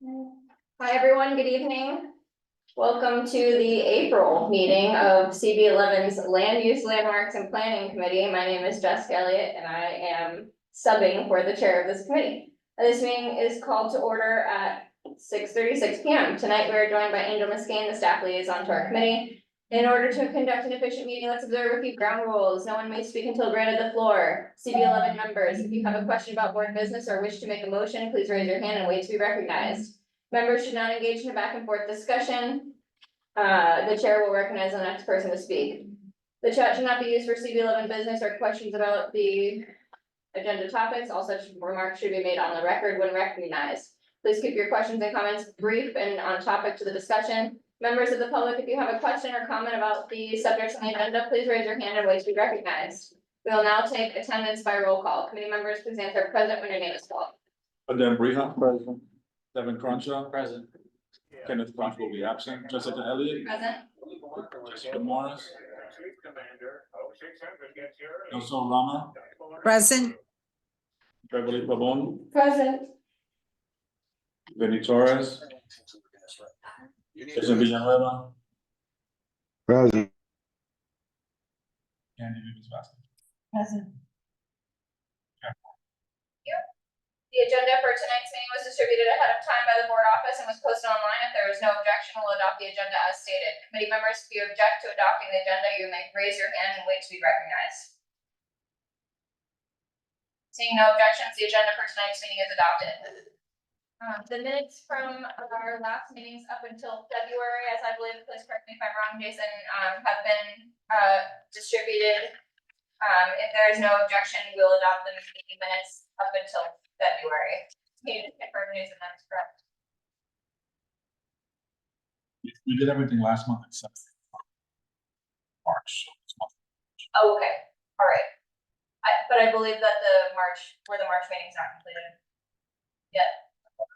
Hi, everyone. Good evening. Welcome to the April meeting of CB11's Land Use, Landmarks, and Planning Committee. My name is Jessica Elliott, and I am subbing for the chair of this committee. This meeting is called to order at 6:36 p.m. Tonight, we are joined by Angel Muscane, the staff liaison to our committee. In order to conduct an efficient meeting, let's observe a few ground rules. No one may speak until granted the floor. CB11 members, if you have a question about board business or wish to make a motion, please raise your hand and wait to be recognized. Members should not engage in a back and forth discussion. The chair will recognize the next person to speak. The chat should not be used for CB11 business or questions about the agenda topics. All such remarks should be made on the record when recognized. Please keep your questions and comments brief and on topic to the discussion. Members of the public, if you have a question or comment about the subjects on the agenda, please raise your hand and wait to be recognized. We will now take attendance by roll call. Committee members, please answer present when your name is called. Adem Briha, present. Devin Crenshaw, present. Kenneth Crunch will be absent. Jessica Elliott, Present. Jessica Morris. Elsa Rama, Present. Beverly Pavon, Present. Vinny Torres, Jason Villanueva, Present. Candy Davis Vasquez. Present. The agenda for tonight's meeting was distributed ahead of time by the board office and was posted online. If there is no objection, we'll adopt the agenda as stated. Committee members, if you object to adopting the agenda, you may raise your hand and wait to be recognized. Seeing no objections, the agenda for tonight's meeting is adopted. The minutes from our last meetings up until February, as I believe, please correct me if I'm wrong, Jason, have been distributed. If there is no objection, we'll adopt the meeting minutes up until February. Can you just confirm news and that's correct? We did everything last month except March. So this month. Oh, okay, all right. But I believe that the March meeting's not completed yet. I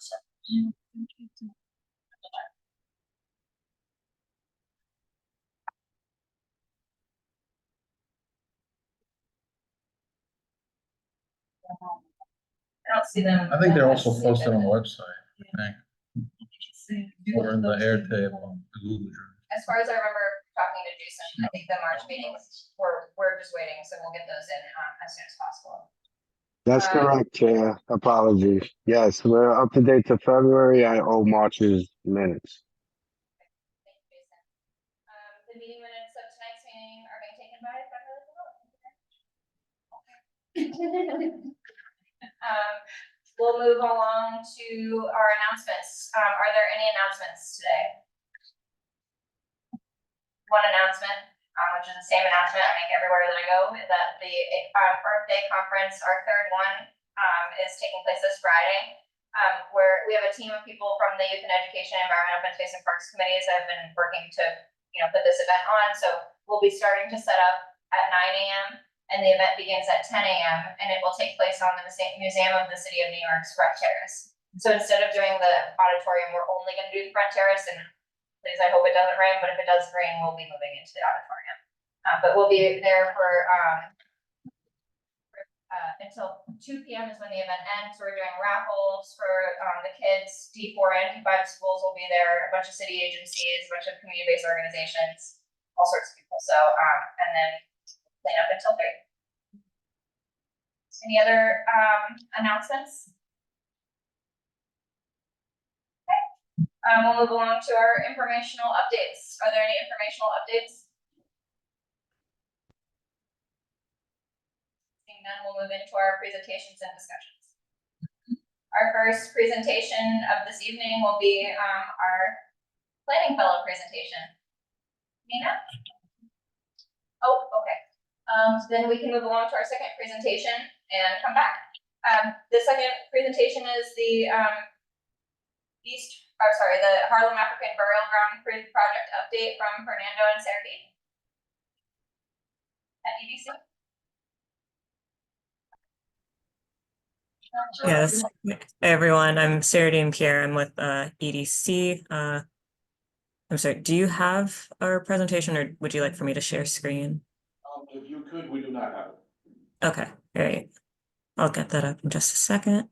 don't see them. I think they're also posted on the website, I think. Or in the Airtable on Google Drive. As far as I remember talking to Jason, I think the March meetings, we're just waiting, so we'll get those in as soon as possible. That's correct, Chair. Apologies. Yes, we're up to date to February. I owe March's minutes. Thank you, Jason. The meeting minutes of tonight's meeting are being taken by we'll move along to our announcements. Are there any announcements today? One announcement, which is the same announcement I make everywhere that I go, is that the Earth Day conference, our third one, is taking place this Friday. Where we have a team of people from the Youth and Education, Environmental, Open Space, and Parks committees that have been working to, put this event on. So we'll be starting to set up at 9 a.m. and the event begins at 10 a.m. and it will take place on the Museum of the City of New York's front terrace. So instead of doing the auditorium, we're only going to do the front terrace, and please, I hope it doesn't rain, but if it does rain, we'll be moving into the auditorium. But we'll be there for until 2 p.m. is when the event ends. We're doing raffles for the kids. D4 and D5 schools will be there, a bunch of city agencies, a bunch of community-based organizations, all sorts of people. So, and then clean up until 3. Any other announcements? We'll move along to our informational updates. Are there any informational updates? Seeing none, we'll move into our presentations and discussions. Our first presentation of this evening will be our planning fellow presentation. Nina? Oh, okay. Then we can move along to our second presentation and come back. The second presentation is the the Harlem African Burial Ground Project update from Fernando and Sergi at EDC. Yes, hey everyone, I'm Sarah Pierre. I'm with EDC. I'm sorry, do you have our presentation or would you like for me to share screen? If you could, we do not have it. Okay, great. I'll get that up in just a second.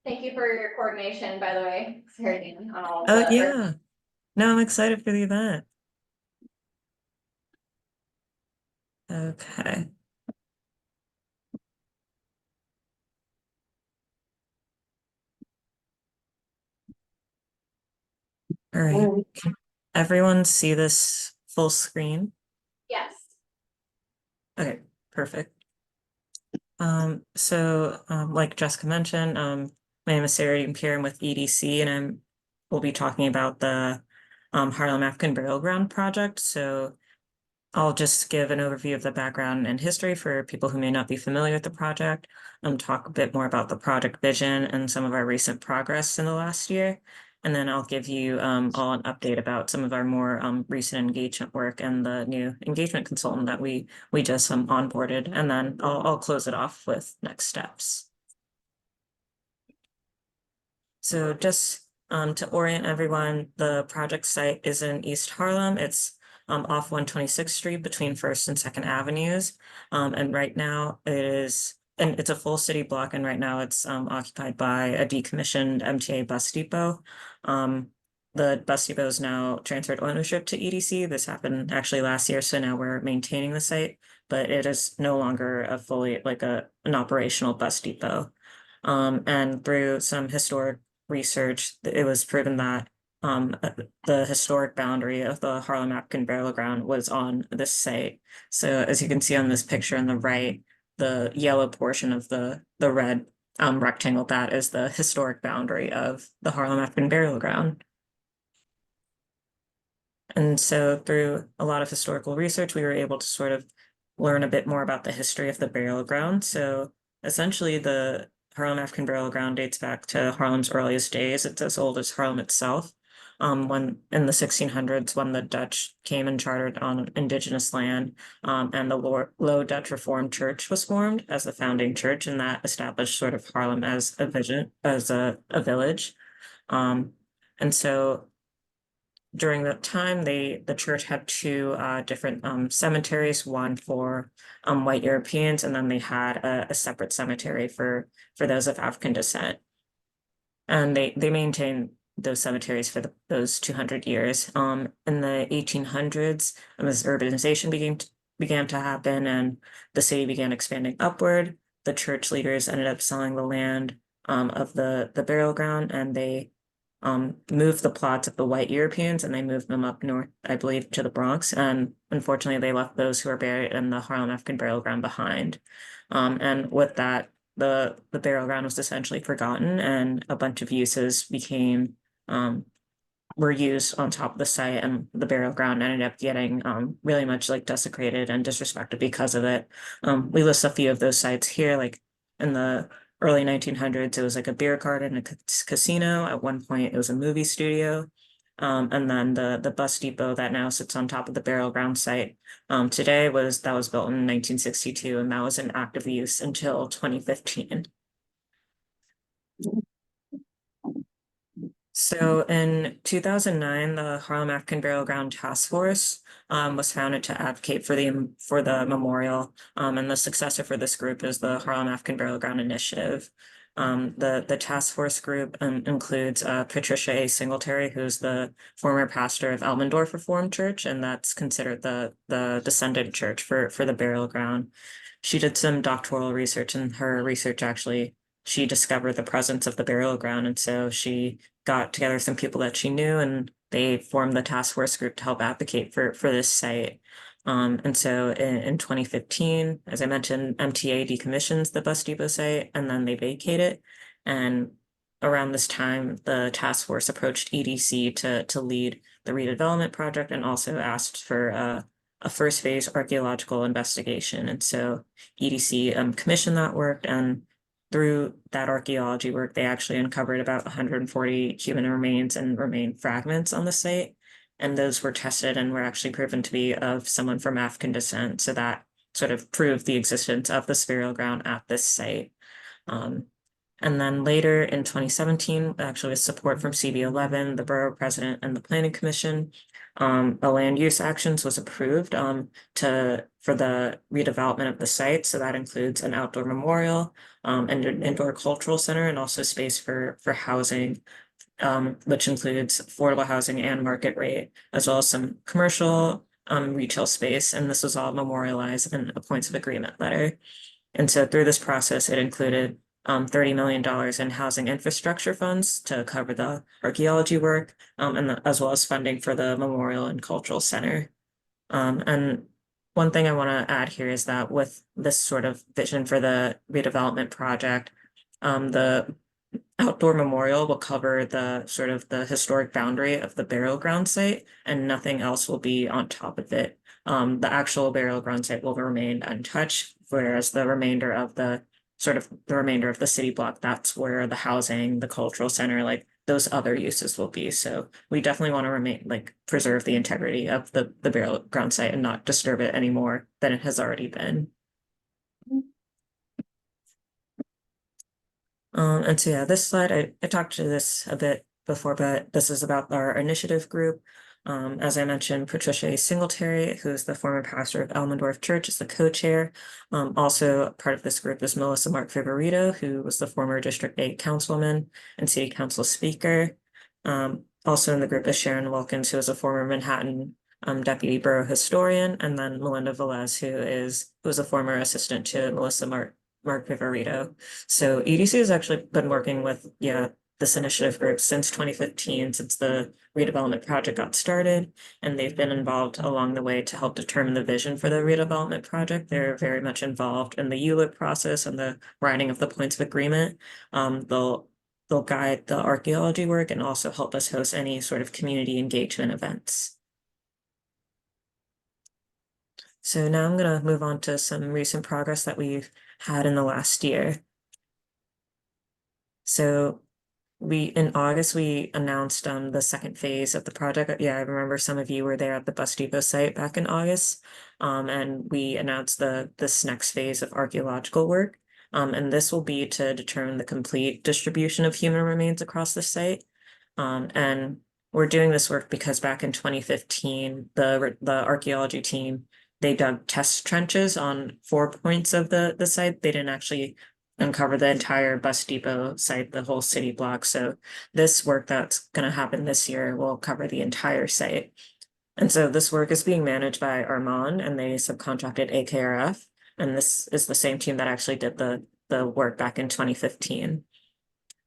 Thank you for your coordination, by the way, Sarah Dean, on all of Oh, the. yeah. No, I'm excited for the event. Okay. All right. Can everyone see this full screen? Yes. Okay, perfect. Like Jessica mentioned, my name is Sarah Pierre. I'm with EDC, and we'll be talking about the Harlem African Burial Ground project. So I'll just give an overview of the background and history for people who may not be familiar with the project, talk a bit more about the project vision and some of our recent progress in the last year. And then I'll give you all an update about some of our more recent engagement work and the new engagement consultant that we just onboarded. And then I'll close it off with next steps. So just to orient everyone, the project site is in East Harlem. It's off 126th Street between First and Second Avenues. And right now it's a full city block, and right now it's occupied by a decommissioned MTA bus depot. The bus depot is now transferred ownership to EDC. This happened actually last year, so now we're maintaining the site, but it is no longer a fully an operational bus depot. And through some historic research, it was proven that the historic boundary of the Harlem African Burial Ground was on this site. So as you can see on this picture on the right, the yellow portion of the red rectangle, that is the historic boundary of the Harlem African Burial Ground. And so through a lot of historical research, we were able to sort of learn a bit more about the history of the burial ground. So essentially the Harlem African Burial Ground dates back to Harlem's earliest days. It's as old as Harlem itself. When in the 1600s, when the Dutch came and chartered on indigenous land, and the Low Dutch Reformed Church was formed as the founding church, and that established sort of Harlem as a a village. And so during that time, the church had two different cemeteries, one for white Europeans, and then they had a separate cemetery for those of African descent. And they maintained those cemeteries for those 200 years. In the 1800s, as urbanization began to happen and the city began expanding upward, the church leaders ended up selling the land of the burial ground, and they moved the plots of the white Europeans, and they moved them up north, I believe, to the Bronx. And unfortunately, they left those who were buried in the Harlem African Burial Ground behind. And with that, the burial ground was essentially forgotten, and a bunch of uses were used on top of the site, and the burial ground ended up getting really much desecrated and disrespected because of it. We list a few of those sites here, like in the early 1900s, it was like a beer garden, a casino. At one point, it was a movie studio. And then the bus depot that now sits on top of the burial ground site today was built in 1962, and that was in active use until 2015. So in 2009, the Harlem African Burial Ground Task Force was founded to advocate for the memorial, and the successor for this group is the Harlem African Burial Ground Initiative. The task force group includes Patricia A. Singletary, who's the former pastor of Elmendorf Reformed Church, and that's considered the descendant church for the burial ground. She did some doctoral research, and her research actually, she discovered the presence of the burial ground, and so she got together some people that she knew, and they formed the task force group to help advocate for this site. And so in 2015, as I mentioned, MTA decommissions the bus depot site, and then they vacate it. And around this time, the task force approached EDC to lead the redevelopment project, and also asked for a first phase archaeological investigation. And so EDC commissioned that work, and through that archaeology work, they actually uncovered about 140 human remains and remain fragments on the site. And those were tested and were actually proven to be of someone from African descent. So that sort of proved the existence of the burial ground at this site. And then later in 2017, actually with support from CB11, the borough president and the planning commission, a land use actions was approved for the redevelopment of the site. So that includes an outdoor memorial, and an indoor cultural center, and also space for housing, which includes affordable housing and market rate, as well as some commercial retail space. And this was all memorialized in a points of agreement letter. And so through this process, it included $30 million in housing infrastructure funds to cover the archaeology work, as well as funding for the memorial and cultural center. And one thing I want to add here is that with this sort of vision for the redevelopment project, the outdoor memorial will cover the sort of the historic boundary of the burial ground site, and nothing else will be on top of it. The actual burial ground site will remain untouched, whereas the remainder of the city block, that's where the housing, the cultural center, like those other uses will be. So we definitely want to preserve the integrity of the burial ground site and not disturb it any more than it has already been. And so yeah, this slide, I talked to this a bit before, but this is about our initiative group. As I mentioned, Patricia Singletary, who's the former pastor of Elmendorf Church, is the co-chair. Also part of this group is Melissa Mark Viverito, who was the former District 8 councilman and city council speaker. Also in the group is Sharon Wilkins, who is a former Manhattan deputy borough historian, and then Melinda Velez, who was a former assistant to Melissa Mark Viverito. So EDC has actually been working with, this initiative group since 2015, since the redevelopment project got started, and they've been involved along the way to help determine the vision for the redevelopment project. They're very much involved in the ULIP process and the writing of the points of agreement. They'll guide the archaeology work and also help us host any sort of community engagement events. So now I'm going to move on to some recent progress that we've had in the last year. So in August, we announced the second phase of the project. Yeah, I remember some of you were there at the Bus Depot site back in August. And we announced this next phase of archaeological work. And this will be to determine the complete distribution of human remains across the site. And we're doing this work because back in 2015, the archaeology team, they dug test trenches on 4 points of the site. They didn't actually uncover the entire Bus Depot site, the whole city block. So this work that's going to happen this year will cover the entire site. And so this work is being managed by Armand, and they subcontracted AKRF. And this is the same team that actually did the work back in 2015.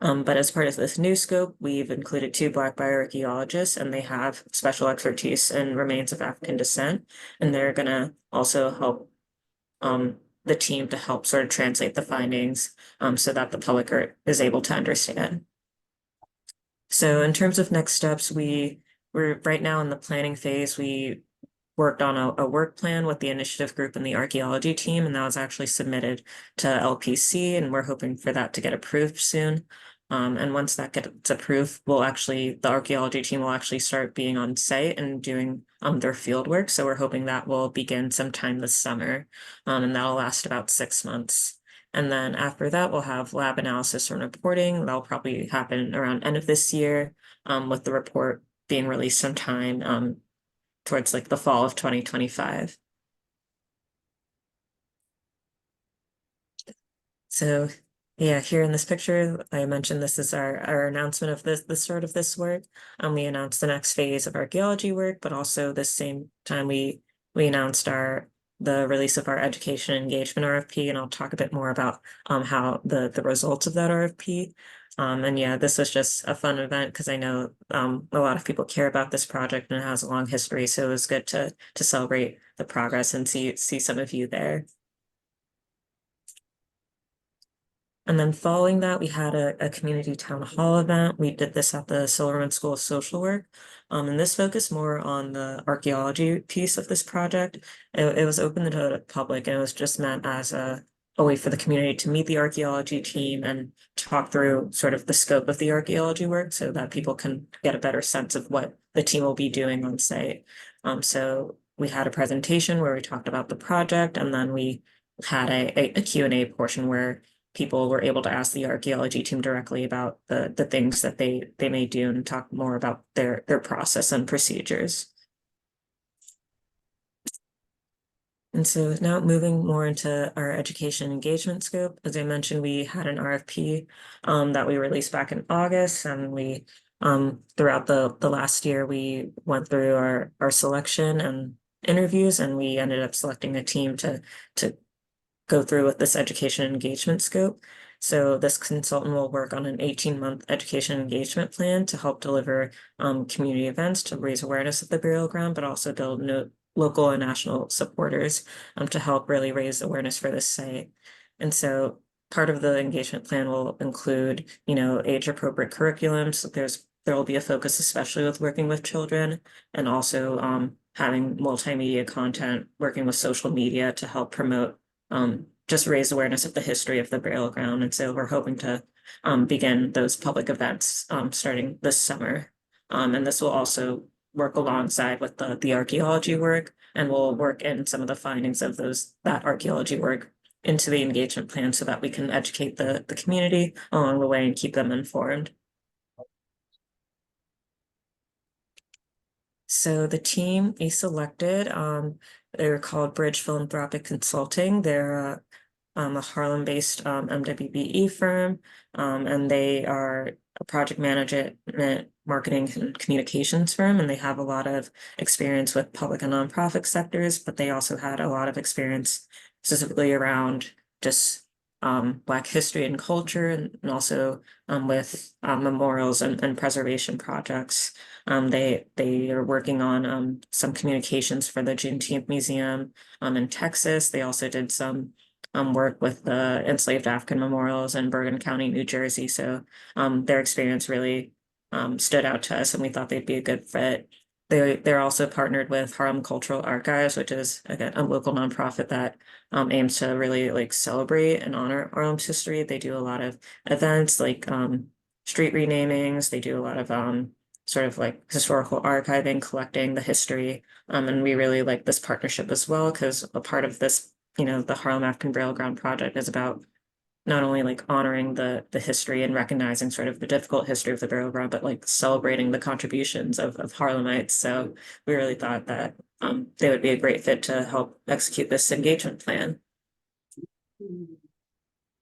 But as part of this new scope, we've included 2 Black bioarchaeologists, and they have special expertise in remains of African descent. And they're going to also help the team to help sort of translate the findings so that the public is able to understand. So in terms of next steps, we're right now in the planning phase. We worked on a work plan with the initiative group and the archaeology team, and that was actually submitted to LPC, and we're hoping for that to get approved soon. And once that gets approved, the archaeology team will actually start being on site and doing their field work. So we're hoping that will begin sometime this summer, and that'll last about 6 months. And then after that, we'll have lab analysis and reporting. That'll probably happen around end of this year, with the report being released sometime towards like the fall of 2025. So yeah, here in this picture, I mentioned this is our announcement of the start of this work. We announced the next phase of archaeology work, but also this same time we announced the release of our education engagement RFP, and I'll talk a bit more about how the results of that RFP. And yeah, this was just a fun event because I know a lot of people care about this project and it has a long history, so it was good to celebrate the progress and see some of you there. And then following that, we had a community town hall event. We did this at the Silverman School of Social Work. And this focused more on the archaeology piece of this project. It was open to the public, and it was just meant as a way for the community to meet the archaeology team and talk through sort of the scope of the archaeology work so that people can get a better sense of what the team will be doing on site. So we had a presentation where we talked about the project, and then we had a Q&A portion where people were able to ask the archaeology team directly about the things that they may do and talk more about their process and procedures. And so now moving more into our education engagement scope, as I mentioned, we had an RFP that we released back in August, and we throughout the last year we went through our selection and interviews, and we ended up selecting a team to go through with this education engagement scope. So this consultant will work on an 18-month education engagement plan to help deliver community events to raise awareness of the burial ground, but also build local and national supporters to help really raise awareness for this site. And so part of the engagement plan will include, age-appropriate curriculums. So there will be a focus, especially with working with children, and also having multimedia content, working with social media to help promote, just raise awareness of the history of the burial ground. And so we're hoping to begin those public events starting this summer. And this will also work alongside with the archaeology work, and we'll work in some of the findings of that archaeology work into the engagement plan so that we can educate the community along the way and keep them informed. So the team we selected, they're called Bridge Philanthropic Consulting. They're a Harlem-based MWBE firm, and they are a project management, marketing, and communications firm, and they have a lot of experience with public and nonprofit sectors, but they also had a lot of experience specifically around just Black history and culture, and also with memorials and preservation projects. They are working on some communications for the Juneteenth Museum in Texas. They also did some work with the enslaved African memorials in Bergen County, New Jersey. So their experience really stood out to us, and we thought they'd be a good fit. They're also partnered with Harlem Cultural Archives, which is again a local nonprofit that aims to really celebrate and honor Harlem's history. They do a lot of events like street renamings. They do a lot of sort of like historical archiving, collecting the history. And we really like this partnership as well, because a part of this, the Harlem African Burial Ground Project is about not only like honoring the history and recognizing sort of the difficult history of the burial ground, but like celebrating the contributions of Harlemites. So we really thought that they would be a great fit to help execute this engagement plan.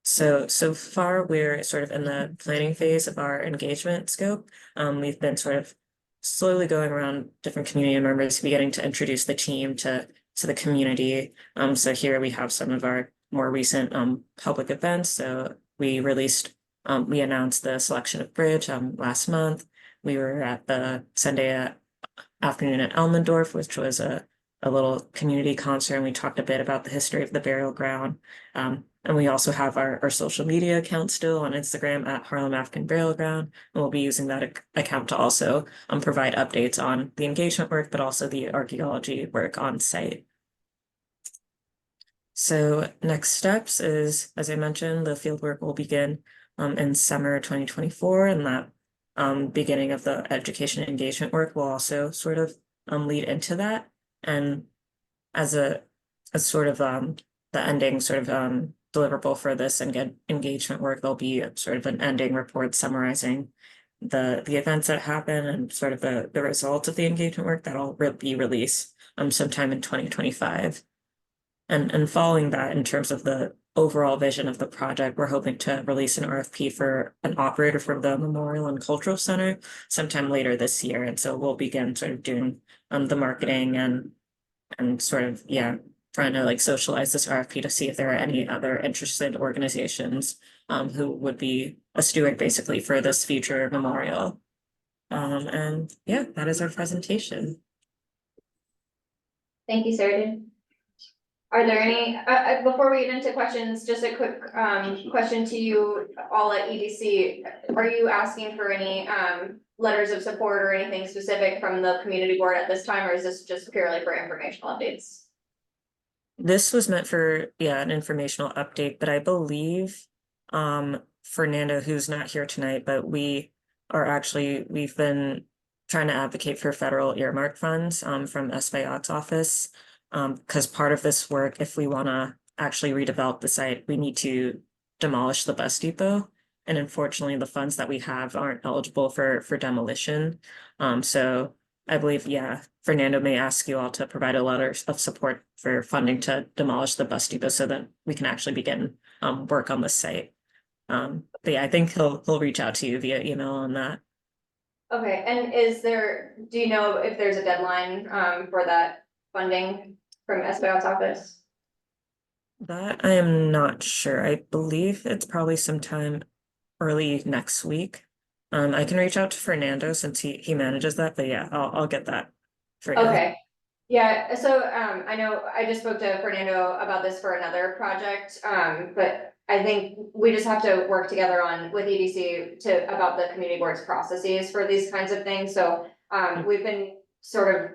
So far, we're sort of in the planning phase of our engagement scope. We've been sort of slowly going around different community members, beginning to introduce the team to the community. So here we have some of our more recent public events. So we announced the selection of Bridge last month. We were at the Sunday afternoon at Elmendorf, which was a little community concert, and we talked a bit about the history of the burial ground. And we also have our social media account still on Instagram at Harlem African Burial Ground. And we'll be using that account to also provide updates on the engagement work, but also the archaeology work on site. So next steps is, as I mentioned, the fieldwork will begin in summer 2024, and that beginning of the education engagement work will also sort of lead into that. And as sort of the ending sort of deliverable for this engagement work, there'll be sort of an ending report summarizing the events that happen and sort of the results of the engagement work that'll be released sometime in 2025. And following that, in terms of the overall vision of the project, we're hoping to release an RFP for an operator for the Memorial and Cultural Center sometime later this year. And so we'll begin sort of doing the marketing and sort of, trying to like socialize this RFP to see if there are any other interested organizations who would be a steward basically for this future memorial. And that is our presentation. Thank you, Sarah. Are there any, before we get into questions, just a quick question to you all at EDC. Are you asking for any letters of support or anything specific from the community board at this time, or is this just purely for informational updates? This was meant for, an informational update, but I believe Fernando, who's not here tonight, but we've been trying to advocate for federal earmark funds from SBIOT's office. Because part of this work, if we want to actually redevelop the site, we need to demolish the bus depot. And unfortunately, the funds that we have aren't eligible for demolition. So I believe, yeah, Fernando may ask you all to provide a letter of support for funding to demolish the bus depot so that we can actually begin work on the site. But yeah, I think he'll reach out to you via email on that. Okay, and do you know if there's a deadline, for that funding from SBOT's office? That I am not sure. I believe it's probably sometime early next week. I can reach out to Fernando since he manages that, but yeah, I'll get that for you. Okay, yeah, so, I know I just spoke to Fernando about this for another project, but I think we just have to work together with EDC about the community board's processes for these kinds of things, so, we've been sort of.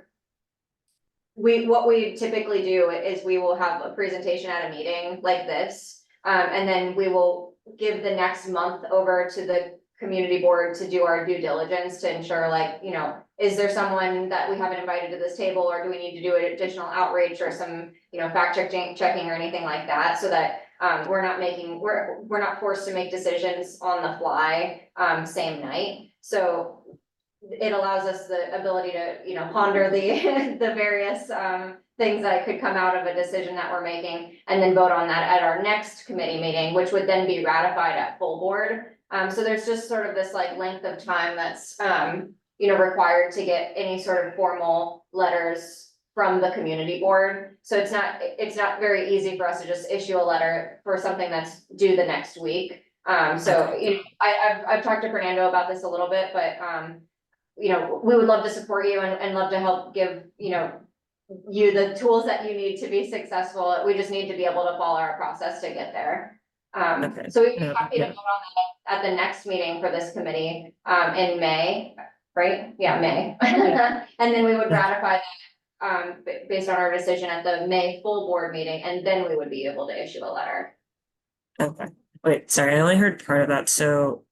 What we typically do is we will have a presentation at a meeting like this, and then we will give the next month over to the community board to do our due diligence to ensure, like, is there someone that we haven't invited to this table, or do we need to do an additional outreach or some, fact checking or anything like that, so that we're not forced to make decisions on the fly, same night. So it allows us the ability to, ponder the, the various, things that could come out of a decision that we're making, and then vote on that at our next committee meeting, which would then be ratified at full board. So there's just sort of this like length of time that's, required to get any sort of formal letters from the community board. So it's not very easy for us to just issue a letter for something that's due the next week. So, I've talked to Fernando about this a little bit, but, we would love to support you and love to help give, you the tools that you need to be successful. We just need to be able to follow our process to get there. Okay. So we'd be No, happy to yeah. vote on that at the next meeting for this committee, in May, right? Yeah, May. And then we would ratify that, based on our decision at the May full board meeting, and then we would be able to issue a letter. Okay. Wait, sorry, I only heard part of that. So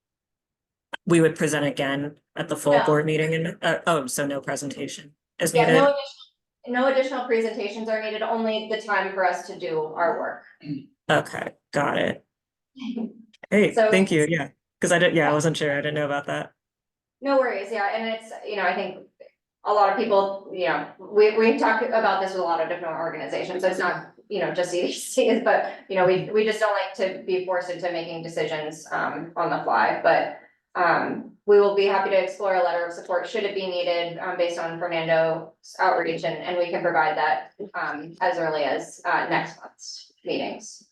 we would present again at the full No. board meeting and so no presentation is Yeah, needed. no additional presentations are needed, only the time for us to do our work. Okay, got it. Hey, So- thank you. Yeah, because I wasn't sure. I didn't know about that. No worries, yeah, and it's, I think a lot of people, we talk about this with a lot of different organizations, so it's not, just CDCs, but, we just don't like to be forced into making decisions, on the fly, but, we will be happy to explore a letter of support should it be needed, based on Fernando's outreach, and we can provide that, as early as, next month's meetings.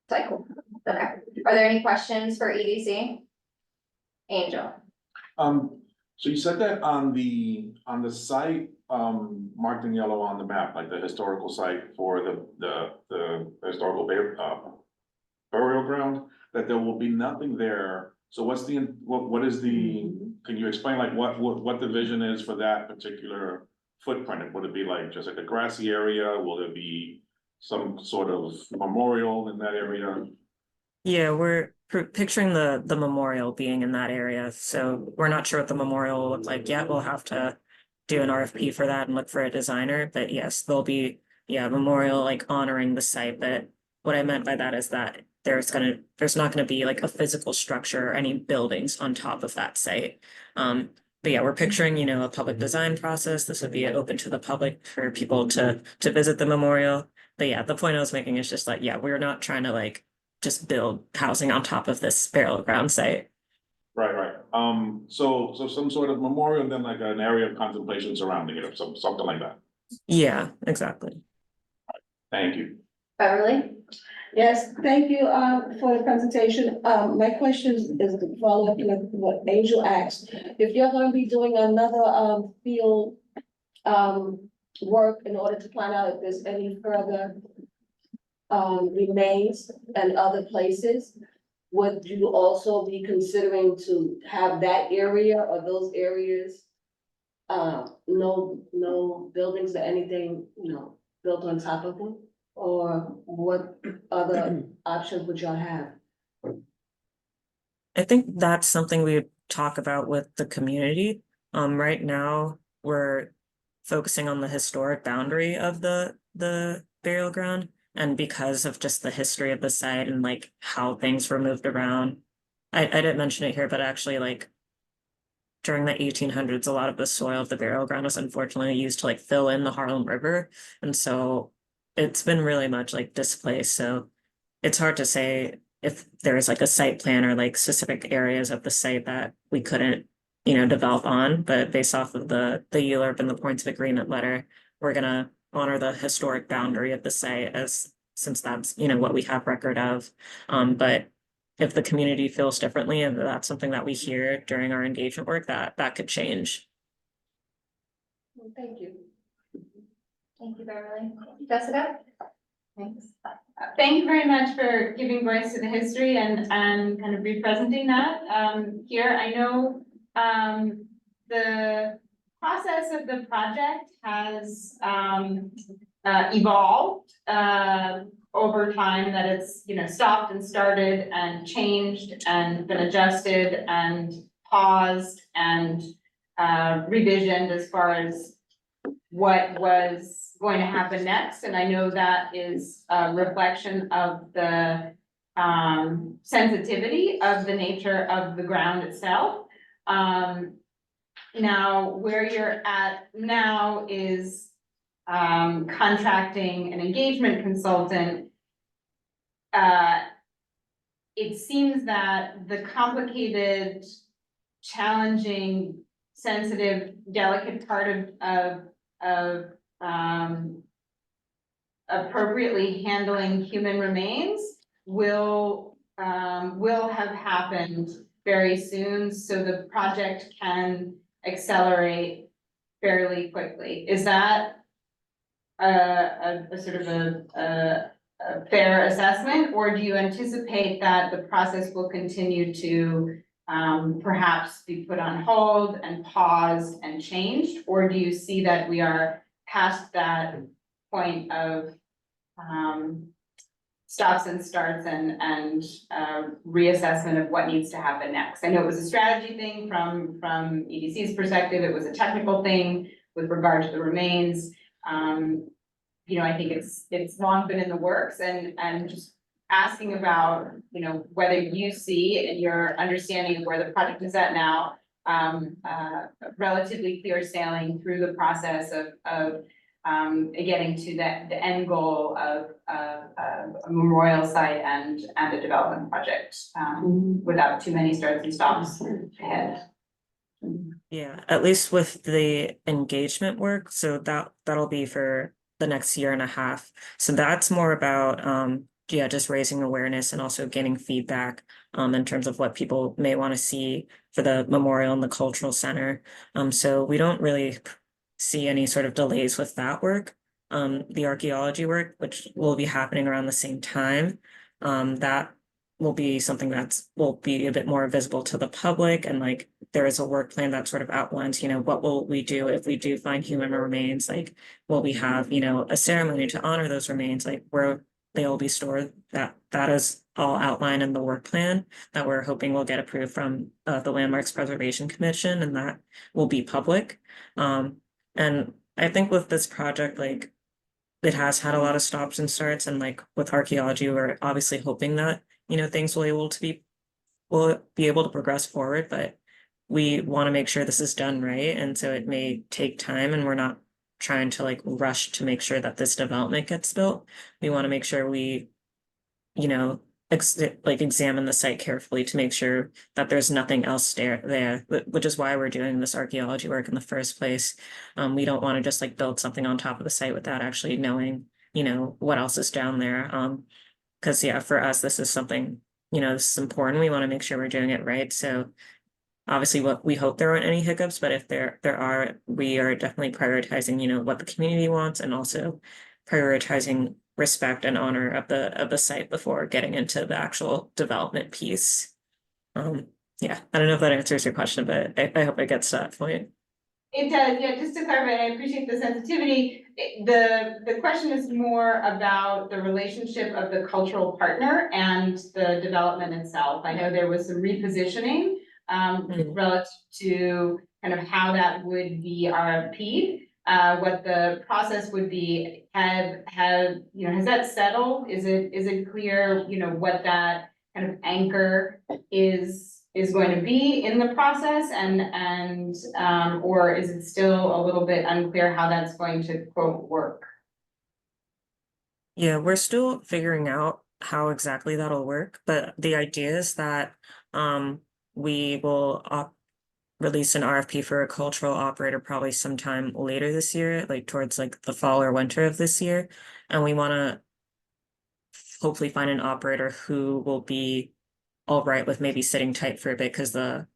Cycle, okay, are there any questions for EDC? Angel? So you said that on the site, marked in yellow on the map, like the historical site for the historical burial ground, that there will be nothing there. So what is the, can you explain like what the vision is for that particular footprint? Would it be like just like a grassy area? Will there be some sort of memorial in that area? Yeah, we're picturing the memorial being in that area, so we're not sure what the memorial will look like yet. We'll have to do an RFP for that and look for a designer, but yes, there'll be, a memorial like honoring the site. But what I meant by that is that there's not gonna be like a physical structure or any buildings on top of that site. But yeah, we're picturing, a public design process. This would be open to the public for people to visit the memorial. But yeah, the point I was making is just like, we're not trying to like just build housing on top of this burial ground site. Right. So some sort of memorial and then like an area of contemplation surrounding it or something like that. Yeah, exactly. Thank you. Beverly? Yes, thank you, for the presentation. My question is to follow up with what Angel asked. If you're gonna be doing another, field, work in order to find out if there's any further, remains in other places, would you also be considering to have that area or those areas, no buildings or anything, built on top of them? Or what other options would y'all have? I think that's something we would talk about with the community. Right now, we're focusing on the historic boundary of the burial ground, And because of just the history of the site and like how things were moved around, I didn't mention it here, but actually like during the 1800s, a lot of the soil of the burial ground was unfortunately used to like fill in the Harlem River. And so it's been really much like displaced. So it's hard to say if there is like a site plan or like specific areas of the site that we couldn't, develop on. But based off of the ULURP and the points of agreement letter, we're gonna honor the historic boundary of the site as since that's, what we have record of. But if the community feels differently and that's something that we hear during our engagement work, that could change. Thank you. Thank you, Beverly. Jessica? Thanks. Thank you very much for giving voice to the history and kind of representing that here. I know the process of the project has evolved over time, that it's, stopped and started and changed and been adjusted and paused and revisioned as far as what was going to happen next. And I know that is a reflection of the sensitivity of the nature of the ground itself. Now, where you're at now is contracting an engagement consultant. It seems that the complicated, challenging, sensitive, delicate part of appropriately handling human remains will have happened very soon, so the project can accelerate fairly quickly. Is that a sort of a fair assessment, or do you anticipate that the process will continue to perhaps be put on hold and paused and changed, or do you see that we are past that point of stops and starts and reassessment of what needs to happen next? I know it was a strategy thing from EDC's perspective. It was a technical thing with regard to the remains. I think it's long been in the works, and just asking about, whether you see in your understanding of where the project is at now, relatively clear sailing through the process of getting to the end goal of a memorial site and a development project, without too many starts and stops ahead. Yeah, at least with the engagement work, so that'll be for the next year and a half. So that's more about just raising awareness and also getting feedback in terms of what people may want to see for the memorial and the cultural center. So we don't really see any sort of delays with that work. The archaeology work, which will be happening around the same time, that will be something will be a bit more visible to the public, and like there is a work plan that sort of outlines, what will we do if we do find human remains, like will we have, a ceremony to honor those remains, like where they will be stored. That is all outlined in the work plan that we're hoping will get approved from the Landmarks Preservation Commission, and that will be public. And I think with this project, like it has had a lot of stops and starts, and like with archaeology, we're obviously hoping that things will be able to progress forward, but we want to make sure this is done right, and so it may take time, and we're not trying to like rush to make sure that this development gets built. We want to make sure we, examine the site carefully to make sure that there's nothing else there, which is why we're doing this archaeology work in the first place. We don't want to just like build something on top of the site without actually knowing, what else is down there. Because for us, this is something, this is important. We want to make sure we're doing it right. So obviously what we hope there aren't any hiccups, but if there are, we are definitely prioritizing, what the community wants, and also prioritizing respect and honor of the site before getting into the actual development piece. I don't know if that answers your question, but I hope it gets to that point. It does, yeah, just to clarify, I appreciate the sensitivity. The question is more about the relationship of the cultural partner and the development itself. I know there was some repositioning relative to kind of how that would be RFP'd. What the process would be has that settled? Is it clear, what that kind of anchor is going to be in the process or is it still a little bit unclear how that's going to quote work? Yeah, we're still figuring out how exactly that'll work, but the idea is that we will release an RFP for a cultural operator probably sometime later this year, like towards like the fall or winter of this year. And we want to hopefully find an operator who will be all right with maybe sitting tight for a bit because the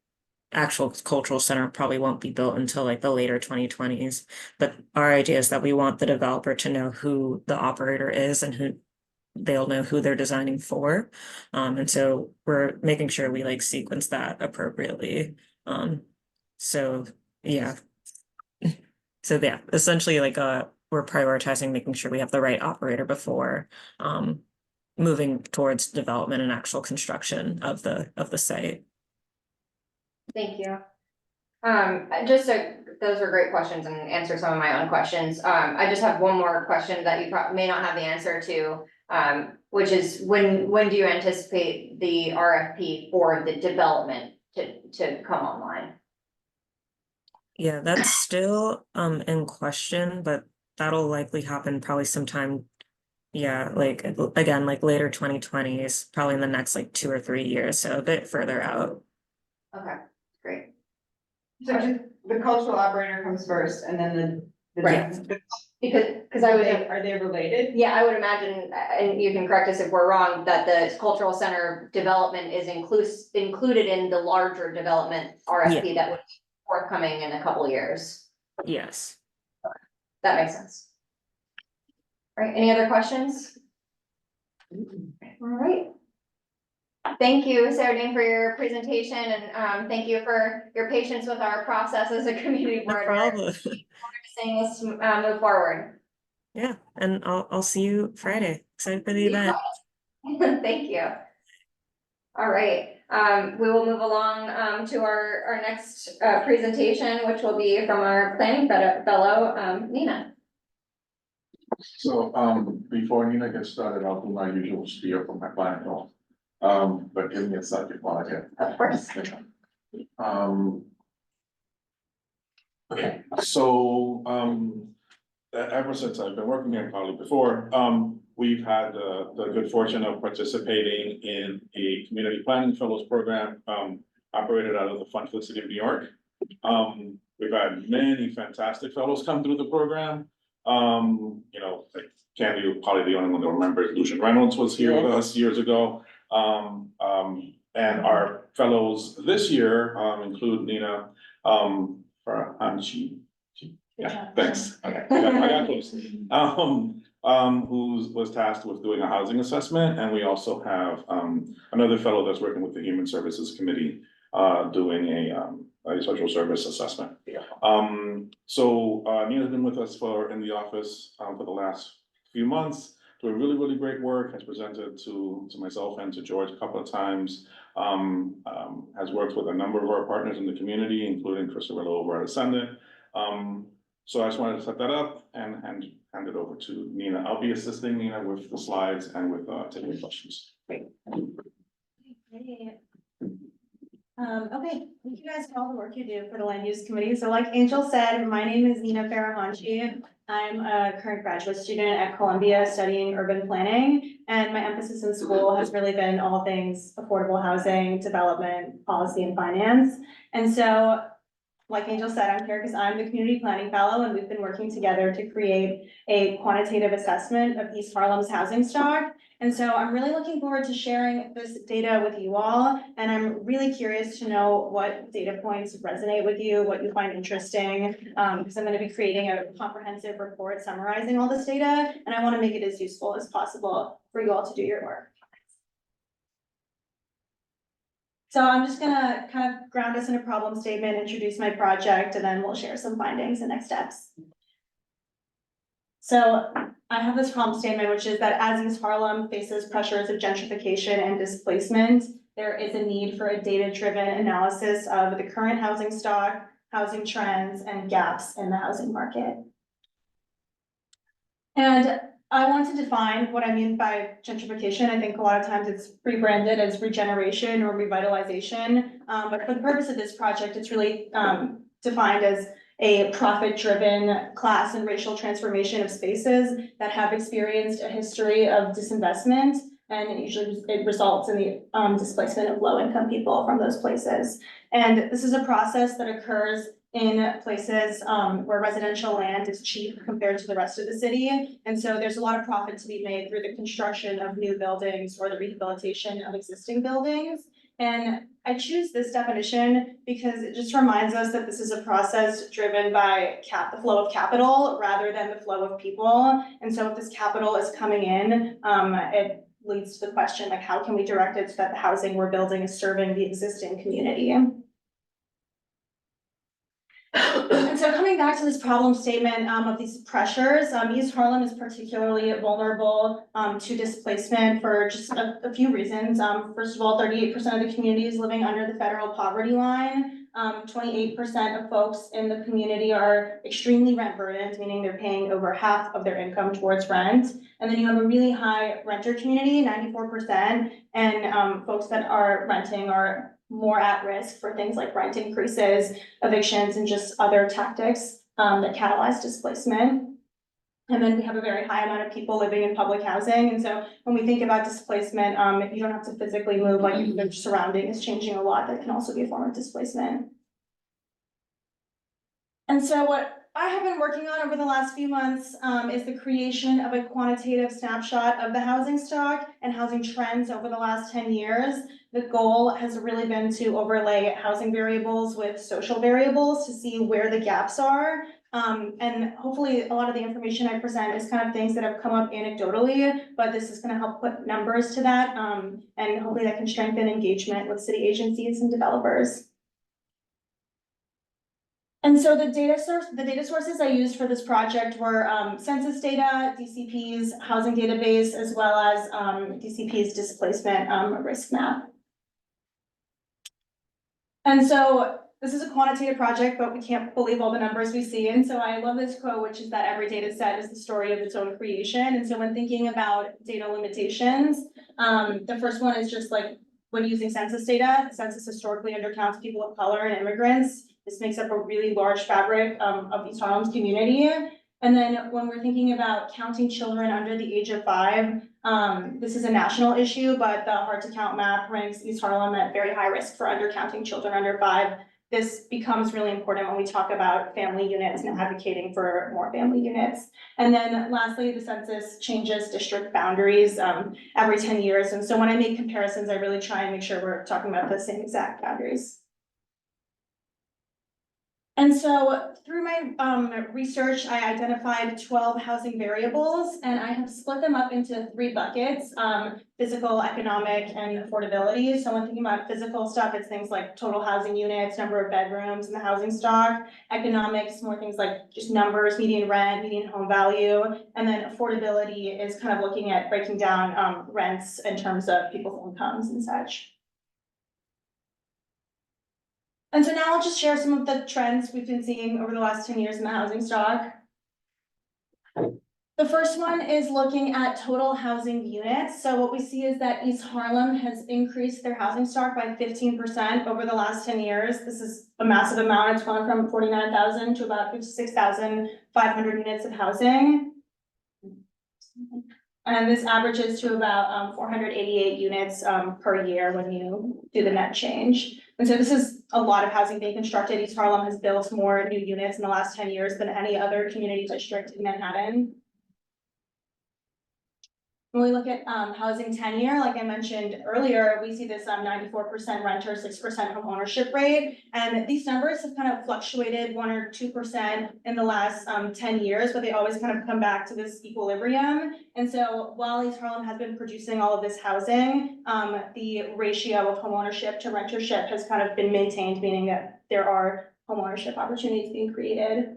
actual cultural center probably won't be built until like the later 2020s. But our idea is that we want the developer to know who the operator is and who they'll know who they're designing for. And so we're making sure we like sequence that appropriately. So yeah. So yeah, essentially like we're prioritizing making sure we have the right operator before moving towards development and actual construction of the site. Thank you. Those were great questions and answered some of my own questions. I just have one more question that you may not have the answer to. Which is when do you anticipate the RFP for the development to come online? Yeah, that's still in question, but that'll likely happen probably sometime, yeah, like again, like later 2020s, probably in the next like 2 or 3 years, so a bit further out. Okay, great. So just the cultural operator comes first and then the. Right. Because I would, Are they related? yeah, I would imagine, and you can correct us if we're wrong, that the cultural center development is included in the larger development RFP that would be forthcoming in a couple of years. Yes. That makes sense. All right, any other questions? All right. Thank you, Sarah Jane, for your presentation, and thank you for your patience with our process as a community No board. problem. We're seeing this move forward. Yeah, and I'll see you Friday. Excited for the event. Thank you. All right, we will move along to our next presentation, which will be from our planning fellow, Nina. So, before Nina gets started, I'll do my usual spiel from my planning role. But give me a second while I get. Of course. Okay, so, ever since I've been working here probably before, we've had the good fortune of participating in a community planning fellows program, operated out of the Fund for the City of New York. We've had many fantastic fellows come through the program. Like Candy, probably the only one that remembers, Lucian Reynolds was here with us years ago. And our fellows this year, include Nina, yeah, thanks. Okay, I got close. Who was tasked with doing a housing assessment, and we also have another fellow that's working with the Human Services Committee, doing a social service assessment. So Nina's been with us in the office for the last few months, doing really, really great work, has presented to myself and to George a couple of times. Has worked with a number of our partners in the community, including Christopher over at Ascendant. So I just wanted to set that up and hand it over to Nina. I'll be assisting Nina with the slides and with taking questions. Okay, thank you guys for all the work you do for the land use committee. So like Angel said, my name is Nina Farahanchi. I'm a current graduate student at Columbia studying urban planning, and my emphasis in school has really been all things affordable housing, development, policy, and finance. And so, like Angel said, I'm here because I'm the community planning fellow, and we've been working together to create a quantitative assessment of East Harlem's housing stock. And so I'm really looking forward to sharing this data with you all. And I'm really curious to know what data points resonate with you, what you find interesting, because I'm going to be creating a comprehensive report summarizing all this data. And I want to make it as useful as possible for you all to do your work. So I'm just gonna kind of ground us in a problem statement, introduce my project, and then we'll share some findings and next steps. So I have this problem statement, which is that as East Harlem faces pressures of gentrification and displacement, there is a need for a data-driven analysis of the current housing stock, housing trends, and gaps in the housing market. And I want to define what I mean by gentrification. I think a lot of times it's rebranded as regeneration or revitalization. But for the purpose of this project, it's really defined as a profit-driven class and racial transformation of spaces that have experienced a history of disinvestment. And it results in the displacement of low-income people from those places. And this is a process that occurs in places where residential land is cheap compared to the rest of the city. And so there's a lot of profit to be made through the construction of new buildings or the rehabilitation of existing buildings. And I choose this definition because it just reminds us that this is a process driven by the flow of capital rather than the flow of people. And so if this capital is coming in, it leads to the question, like, how can we direct it so that the housing we're building is serving the existing community? And so coming back to this problem statement of these pressures, East Harlem is particularly vulnerable to displacement for just a few reasons. First of all, 38% of the community is living under the federal poverty line. 28% of folks in the community are extremely rent burdened, meaning they're paying over half of their income towards rent. And then you have a really high renter community, 94%, and folks that are renting are more at risk for things like rent increases, evictions, and just other tactics that catalyze displacement. And then we have a very high amount of people living in public housing. And so when we think about displacement, you don't have to physically move, like your surrounding is changing a lot. That can also be a form of displacement. And so what I have been working on over the last few months is the creation of a quantitative snapshot of the housing stock and housing trends over the last 10 years. The goal has really been to overlay housing variables with social variables to see where the gaps are. And hopefully a lot of the information I present is kind of things that have come up anecdotally, but this is going to help put numbers to that. And hopefully that can strengthen engagement with city agencies and developers. And so the data sources I used for this project were census data, DCP's housing database, as well as DCP's displacement risk map. And so this is a quantitative project, but we can't believe all the numbers we see. And so I love this quote, which is that every data set is the story of its own creation. And so when thinking about data limitations, the first one is just like when using census data, the census historically undercounts people of color and immigrants. This makes up a really large fabric of East Harlem's community. And then when we're thinking about counting children under the age of 5, this is a national issue, but the hard to count map ranks East Harlem at very high risk for undercounting children under 5. This becomes really important when we talk about family units and advocating for more family units. And then lastly, the census changes district boundaries every 10 years. And so when I make comparisons, I really try and make sure we're talking about the same exact boundaries. And so through my research, I identified 12 housing variables, and I have split them up into 3 buckets, physical, economic, and affordability. So when thinking about physical stuff, it's things like total housing units, number of bedrooms in the housing stock. Economics, more things like just numbers, median rent, median home value. And then affordability is kind of looking at breaking down rents in terms of people's incomes and such. And so now I'll just share some of the trends we've been seeing over the last 10 years in the housing stock. The first one is looking at total housing units. So what we see is that East Harlem has increased their housing stock by 15% over the last 10 years. This is a massive amount. It's gone from 49,000 to about 56,500 units of housing. And this averages to about 488 units per year when you do the net change. And so this is a lot of housing being constructed. East Harlem has built more new units in the last 10 years than any other community district in Manhattan. When we look at housing tenure, like I mentioned earlier, we see this 94% renter, 6% home ownership rate. And these numbers have kind of fluctuated 1 or 2% in the last 10 years, but they always kind of come back to this equilibrium. And so while East Harlem has been producing all of this housing, the ratio of home ownership to rentership has kind of been maintained, meaning that there are home ownership opportunities being created.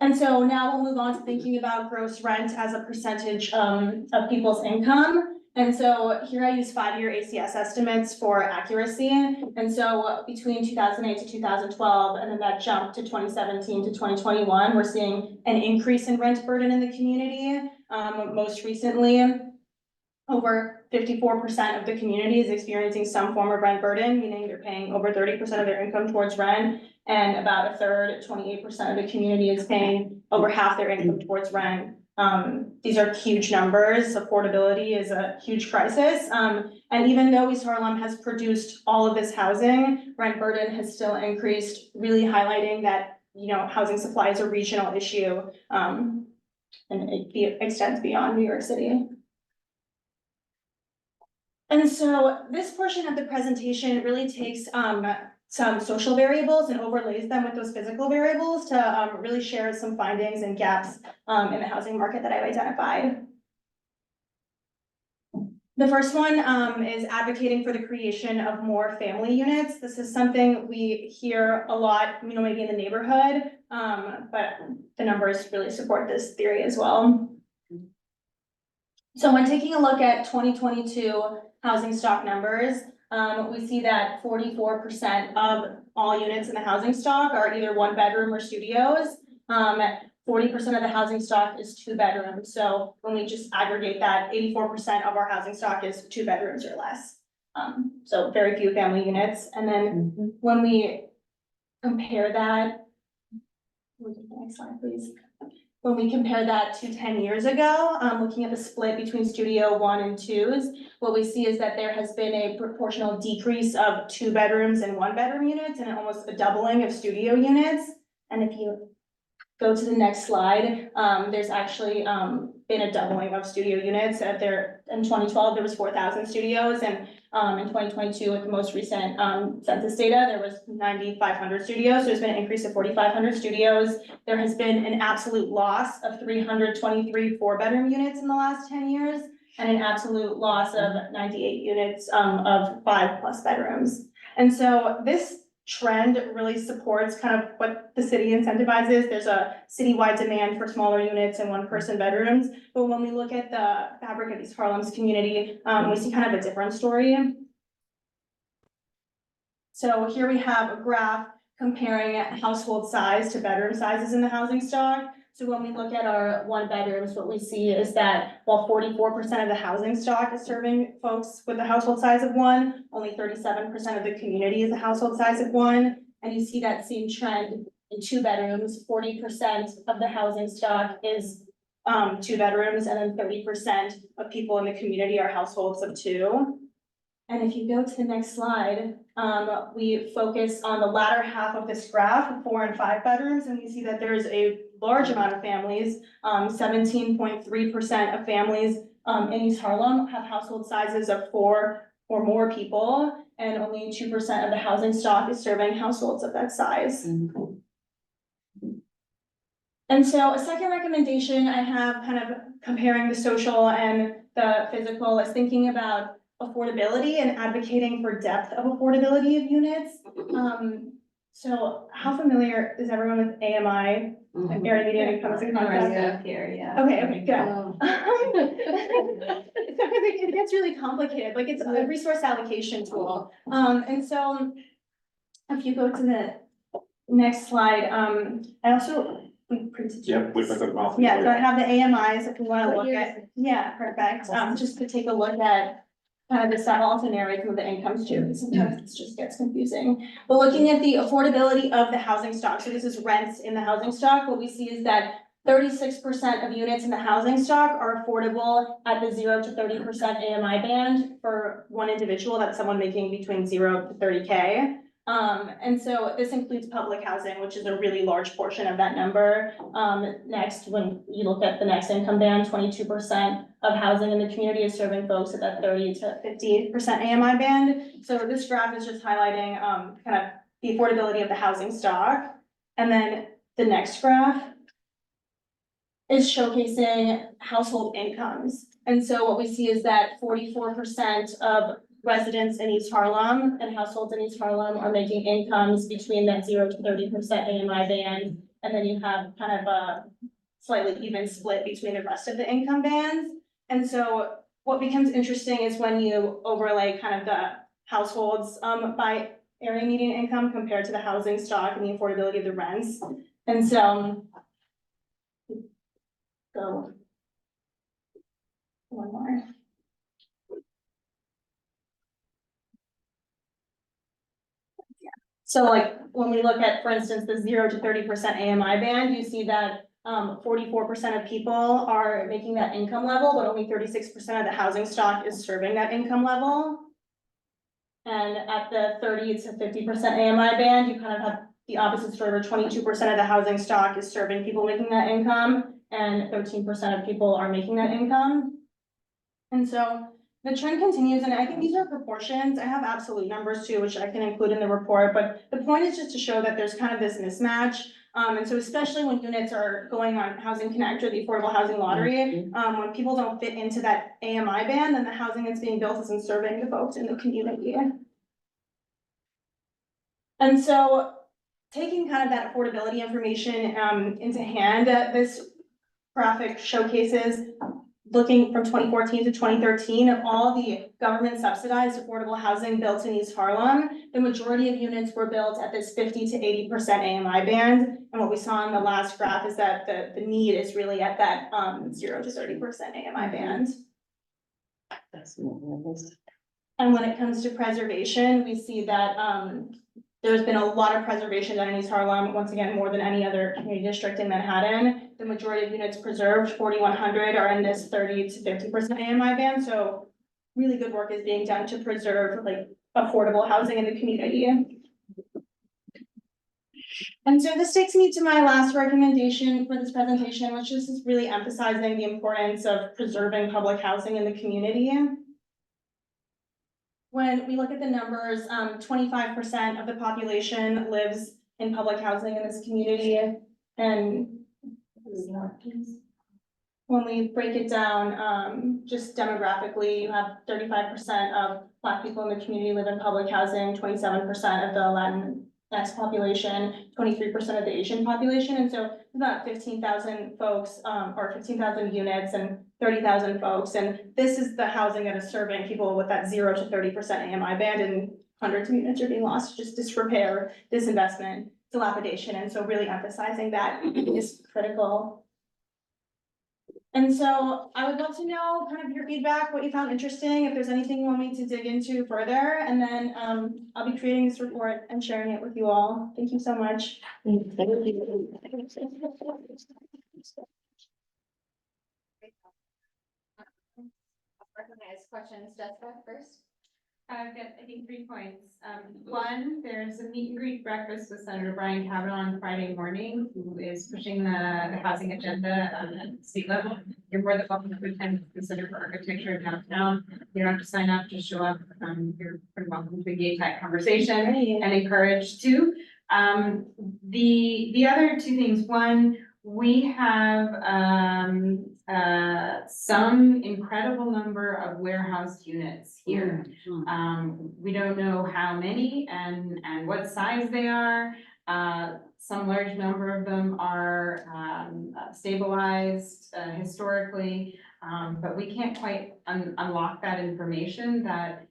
And so now we'll move on to thinking about gross rent as a percentage of people's income. And so here I use 5-year ACS estimates for accuracy. And so between 2008 to 2012, and then that jumped to 2017 to 2021, we're seeing an increase in rent burden in the community. Most recently, over 54% of the community is experiencing some form of rent burden, meaning they're paying over 30% of their income towards rent. And about a third, 28% of the community is paying over half their income towards rent. These are huge numbers. Affordability is a huge crisis. And even though East Harlem has produced all of this housing, rent burden has still increased, really highlighting that, housing supply is a regional issue. And it extends beyond New York City. And so this portion of the presentation really takes some social variables and overlays them with those physical variables to really share some findings and gaps in the housing market that I've identified. The first one is advocating for the creation of more family units. This is something we hear a lot, maybe in the neighborhood, but the numbers really support this theory as well. So when taking a look at 2022 housing stock numbers, we see that 44% of all units in the housing stock are either 1-bedroom or studios. 40% of the housing stock is 2 bedrooms. So when we just aggregate that, 84% of our housing stock is 2 bedrooms or less. So very few family units. And then when we compare that, next slide, please. When we compare that to 10 years ago, looking at the split between studio 1 and 2s, what we see is that there has been a proportional decrease of 2 bedrooms and 1-bedroom units and almost a doubling of studio units. And if you go to the next slide, there's actually been a doubling of studio units. In 2012, there was 4,000 studios, and in 2022, with the most recent census data, there was 9,500 studios. So there's been an increase of 4,500 studios. There has been an absolute loss of 323 4-bedroom units in the last 10 years, and an absolute loss of 98 units of 5+ bedrooms. And so this trend really supports kind of what the city incentivizes. There's a citywide demand for smaller units and 1-person bedrooms. But when we look at the fabric of East Harlem's community, we see kind of a different story. So here we have a graph comparing household size to bedroom sizes in the housing stock. So when we look at our 1-bedrooms, what we see is that while 44% of the housing stock is serving folks with a household size of 1, only 37% of the community is a household size of 1. And you see that same trend in 2 bedrooms, 40% of the housing stock is 2 bedrooms, and then 30% of people in the community are households of 2. And if you go to the next slide, we focus on the latter half of this graph, 4 and 5 bedrooms, and we see that there's a large amount of families, 17.3% of families in East Harlem have household sizes of 4 or more people, and only 2% of the housing stock is serving households of that size. And so a second recommendation I have, kind of comparing the social and the physical, is thinking about affordability and advocating for depth of affordability of units. So how familiar is everyone with AMI, area median income as a concept? Okay, good. It gets really complicated, like it's a resource allocation tool. And so if you go to the next slide, I also, we printed. Yep, we put them off. Yeah, so I have the AMIs if we want to look at, yeah, perfect. Just to take a look at kind of this, I'll also narrate some of the incomes too, because sometimes this just gets confusing. But looking at the affordability of the housing stock, so this is rents in the housing stock, what we see is that 36% of units in the housing stock are affordable at the 0 to 30% AMI band for one individual. That's someone making between 0 to 30K. And so this includes public housing, which is a really large portion of that number. Next, when you look at the next income band, 22% of housing in the community is serving folks at that 30 to 50% AMI band. So this graph is just highlighting kind of the affordability of the housing stock. And then the next graph is showcasing household incomes. And so what we see is that 44% of residents in East Harlem and households in East Harlem are making incomes between that 0 to 30% AMI band. And then you have kind of a slightly even split between the rest of the income bands. And so what becomes interesting is when you overlay kind of the households, by area median income compared to the housing stock and the affordability of the rents. And so. Go. One more. So like, when we look at, for instance, the 0 to 30% AMI band, you see that 44% of people are making that income level, but only 36% of the housing stock is serving that income level. And at the 30 to 50% AMI band, you kind of have the opposite story, where 22% of the housing stock is serving people making that income, and 13% of people are making that income. And so the trend continues, and I think these are proportions. I have absolute numbers too, which I can include in the report, but the point is just to show that there's kind of this mismatch. And so especially when units are going on Housing Connect or the Affordable Housing Lottery, when people don't fit into that AMI band, then the housing that's being built isn't serving the folks in the community. And so taking kind of that affordability information into hand, this graphic showcases looking from 2014 to 2013 of all the government subsidized affordable housing built in East Harlem. The majority of units were built at this 50 to 80% AMI band. And what we saw in the last graph is that the need is really at that 0 to 30% AMI band. And when it comes to preservation, we see that there's been a lot of preservation done in East Harlem, once again, more than any other community district in Manhattan. The majority of units preserved, 4,100, are in this 30 to 50% AMI band. So really good work is being done to preserve like affordable housing in the community. And so this takes me to my last recommendation for this presentation, which is really emphasizing the importance of preserving public housing in the community. When we look at the numbers, 25% of the population lives in public housing in this community. And when we break it down, just demographically, you have 35% of Black people in the community live in public housing, 27% of the Latinx population, 23% of the Asian population. And so about 15,000 folks, or 15,000 units and 30,000 folks. And this is the housing that is serving people with that 0 to 30% AMI band, and hundreds of units are being lost, just disrepair, disinvestment, dilapidation. And so really emphasizing that is critical. And so I would love to know kind of your feedback, what you found interesting, if there's anything you want me to dig into further, and then I'll be creating this report and sharing it with you all. Thank you so much. Recognize questions, Jessica, first. I've got, I think, 3 points. One, there's a meet and greet breakfast with Senator Brian Kavanaugh on Friday morning, who is pushing the housing agenda at state level. You're more than welcome to attend the Center for Architecture downtown. You don't have to sign up, just show up. You're pretty welcome to engage that conversation and encouraged to. The other 2 things. One, we have some incredible number of warehouse units here. We don't know how many and what size they are. Some large number of them are stabilized historically, but we can't quite unlock that information that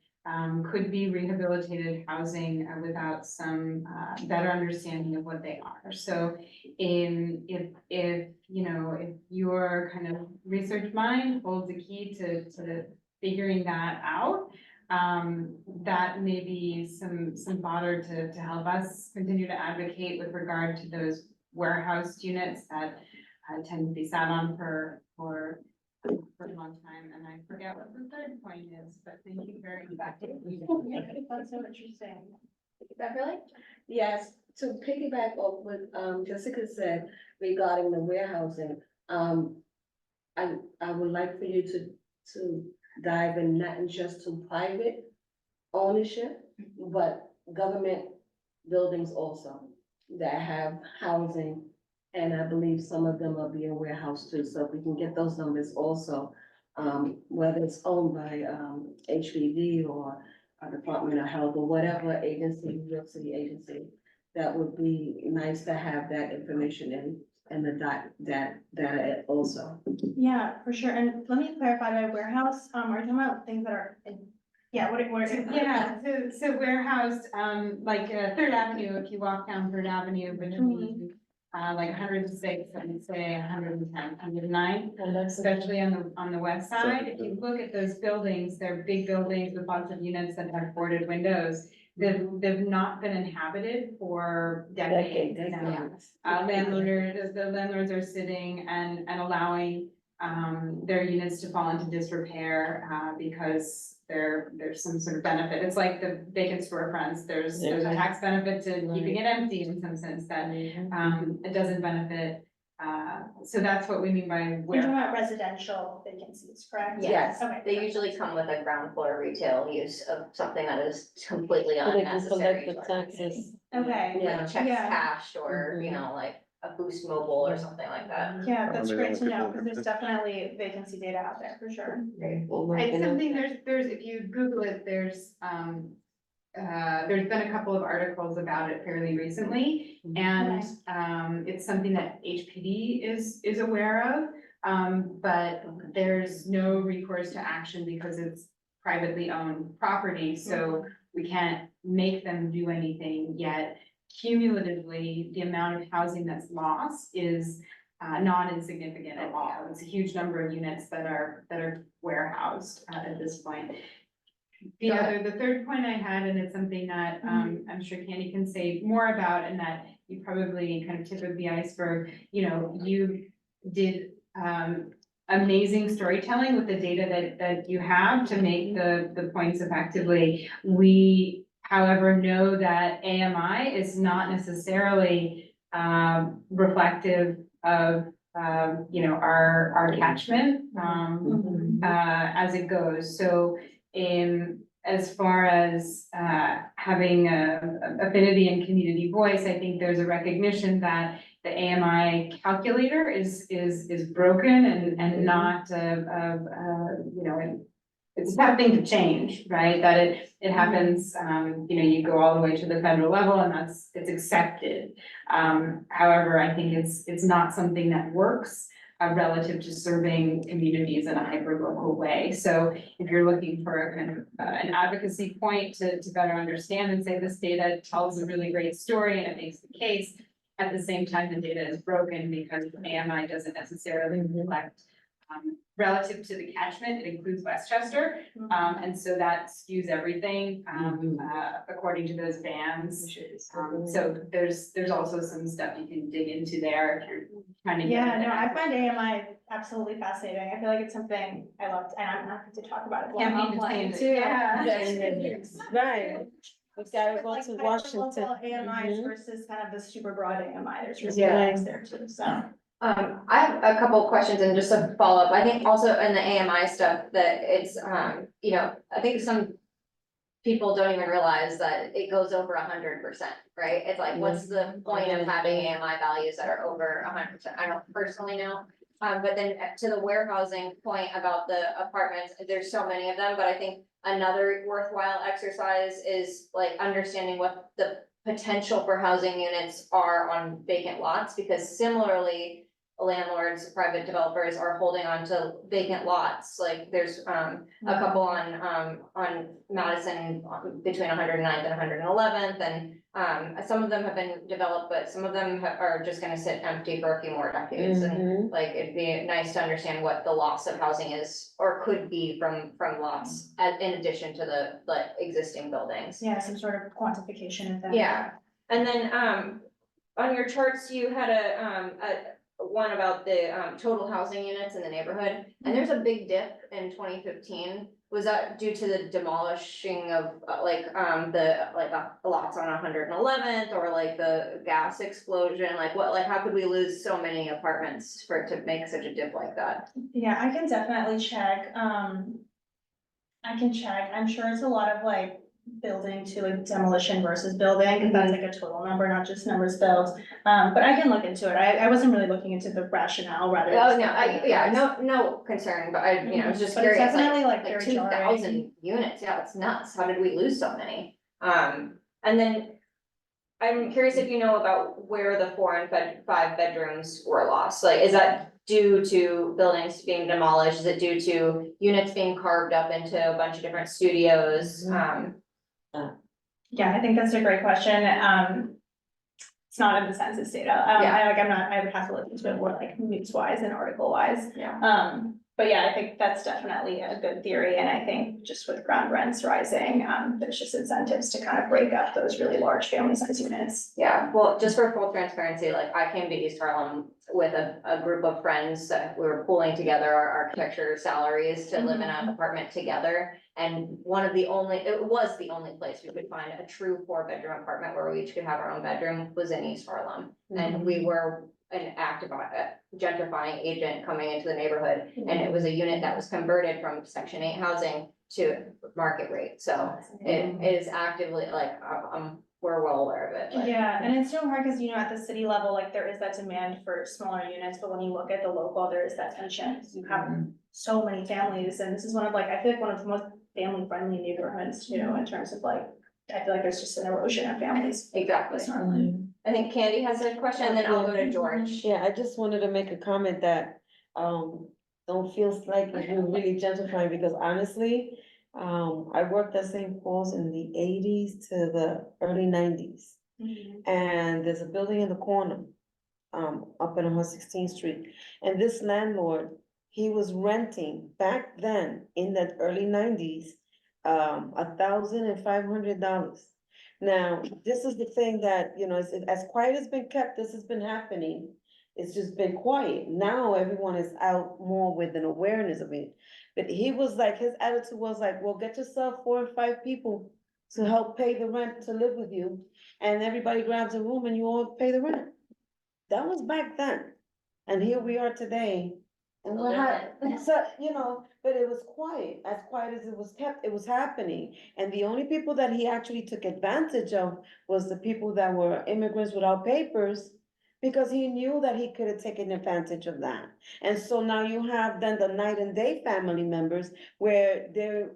could be rehabilitated housing without some better understanding of what they are. So if you know, if your kind of research mind holds the key to figuring that out, that may be some fodder to help us continue to advocate with regard to those warehouse units that tend to be sat on for a long time. And I forget what the 3rd point is, but thank you very much. That's so interesting. Beverly? Yes, to piggyback off what Jessica said regarding the warehousing, I would like for you to dive in not just to private ownership, but government buildings also that have housing. And I believe some of them are being warehoused too, so if we can get those numbers also, whether it's owned by HPV or Department of Health or whatever agency, New York City agency, that would be nice to have that information in, and that data also. Yeah, for sure. And let me clarify by warehouse, are you talking about things that are in, yeah, what, Yeah, so warehoused, like, Third Avenue, if you walk down Third Avenue between, like 106, I would say 110, 109, especially on the west side. If you look at those buildings, they're big buildings with lots of units that have boarded windows. They've not been inhabited for decades now. The landlords are sitting and allowing their units to fall into disrepair, because there's some sort of benefit. It's like the vacant storefronts. There's a tax benefit to keeping it empty in some sense that, it doesn't benefit. So that's what we mean by we're talking about warehouse. residential vacancies, correct? Yes, Okay. they usually come with a ground floor retail use of something that is completely So they can unnecessary. collect the to our taxes. Okay, Yeah. Like checks Yeah. cashed or, you know, like a Boost Mobile or something like that. yeah, that's I mean, great to other know, people because there's definitely vacancy data out there, for sure. It's something, there's, if you Google it, there's been a couple of articles about it fairly recently. And, it's something that HPD is aware of. But there's no recourse to action because it's privately owned property, so we can't make them do anything yet. Cumulatively, the amount of housing that's lost is not insignificant at all. It's a huge number of units that are warehoused at this point. The third point I had, and it's something that I'm sure Candy can say more about, and that you probably kind of tip of the iceberg. You know, you did amazing storytelling with the data that you have to make the points effectively. We, however, know that AMI is not necessarily reflective of you know, our catchment as it goes. So as far as having a affinity and community voice, I think there's a recognition that the AMI calculator is broken and not you know, it's something to change, right? That it happens, you know, you go all the way to the federal level and it's accepted. However, I think it's not something that works relative to serving communities in a hyper-local way. So if you're looking for a kind of an advocacy point to better understand and say this data tells a really great story and it makes the case, at the same time, the data is broken because AMI doesn't necessarily reflect relative to the catchment, it includes Westchester. And so that skews everything according to those bands. So there's also some stuff you can dig into there if you're trying to get. Yeah, no, I find AMI absolutely fascinating. I feel like it's something I loved, and I'm happy to talk about it. while Can't I'm be playing detained, too. yeah. Right. We've got to go Like, to hyper Washington. local AMIs Mhm. versus kind of the super broad AMI, there's really Yeah. things there too, so. I have a couple of questions and just a follow-up. I think also in the AMI stuff that it's, you know, I think some people don't even realize that it goes over 100%, right? It's like, what's the point of having AMI values that are over 100%? I don't personally know. But then to the warehousing point about the apartments, there's so many of them, but I think another worthwhile exercise is like understanding what the potential for housing units are on vacant lots, because similarly, landlords, private developers are holding on to vacant lots. Like there's a couple on Madison between 109th and 111th, and some of them have been developed, but some of them are just gonna sit empty for a few more decades. And like it'd be nice to understand what the loss of housing is or could be from lots in addition to the existing buildings. Yeah, some sort of quantification of that. Yeah, and then on your charts, you had a one about the total housing units in the neighborhood, and there's a big dip in 2015. Was that due to the demolishing of the lots on 111th or like the gas explosion? Like what, like how could we lose so many apartments for it to make such a dip like that? Yeah, I can definitely check, I'm sure it's a lot of like building to like demolition versus building, because that's like a total number, not just numbers built. But I can look into it, I wasn't really looking into the rationale rather. Oh, just no, looking at no concern, but I, you know, I was just But it's curious, definitely, like very 2,000 units, yeah, it's nuts, how did we lose so many? And then I'm curious if you know about where the 4 and 5 bedrooms were lost, like, is that due to buildings being demolished, is it due to units being carved up into a bunch of different studios? Yeah, I think that's a great question. It's not in the census data. Yeah. I would have to look into it more like news wise and article wise. Yeah. But yeah, I think that's definitely a good theory, and I think just with ground rents rising, there's just incentives to kind of break up those really large family size units. Yeah, well, just for full transparency, like I came to East Harlem with a group of friends that we were pooling together our architecture salaries to live in an apartment together. And it was the only place we could find a true 4-bedroom apartment where we each could have our own bedroom was in East Harlem. And we were an active gentrifying agent coming into the neighborhood, and it was a unit that was converted from Section 8 housing to market rate, so it is actively like, we're well aware of it. But Yeah, and it's so hard because, you know, at the city level, like there is that demand for smaller units, but when you look at the local, there is that tension. 'Cause you have so many families, and this is one of I feel like one of the most family friendly neighborhoods too, in terms of I feel like there's just an erosion of families. exactly. I think Candy has a question, and then I'll go to George. Yeah, I just wanted to make a comment that, don't feel like you're really gentrifying, because honestly, I worked at St. Paul's in the 80s to the early 90s. And there's a building in the corner, up in 116th Street, and this landlord, he was renting back then in the early 90s, $1,500. Now, this is the thing that, you know, as quiet as been kept, this has been happening. It's just been quiet. Now everyone is out more with an awareness of it. But he was like, his attitude was like, well, get yourself 4 or 5 people to help pay the rent to live with you. And everybody grabs a room and you all pay the rent. That was back then. And here we are today. And so, you know, but it was quiet as it was kept, it was happening. And the only people that he actually took advantage of was the people that were immigrants without papers, because he knew that he could have taken advantage of that. And so now you have then the night and day family members where they're,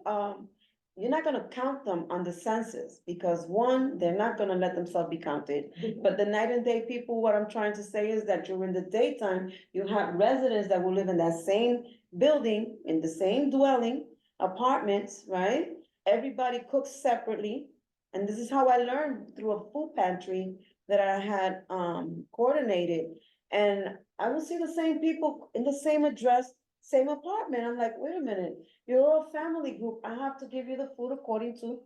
you're not gonna count them on the census, because one, they're not gonna let themselves be counted. But the night and day people, what I'm trying to say is that during the daytime, you have residents that will live in that same building, in the same dwelling, apartments, right? Everybody cooks separately. And this is how I learned, through a food pantry that I had coordinated. And I would see the same people in the same address, same apartment. I'm like, wait a minute, you're all family group. I have to give you the food according to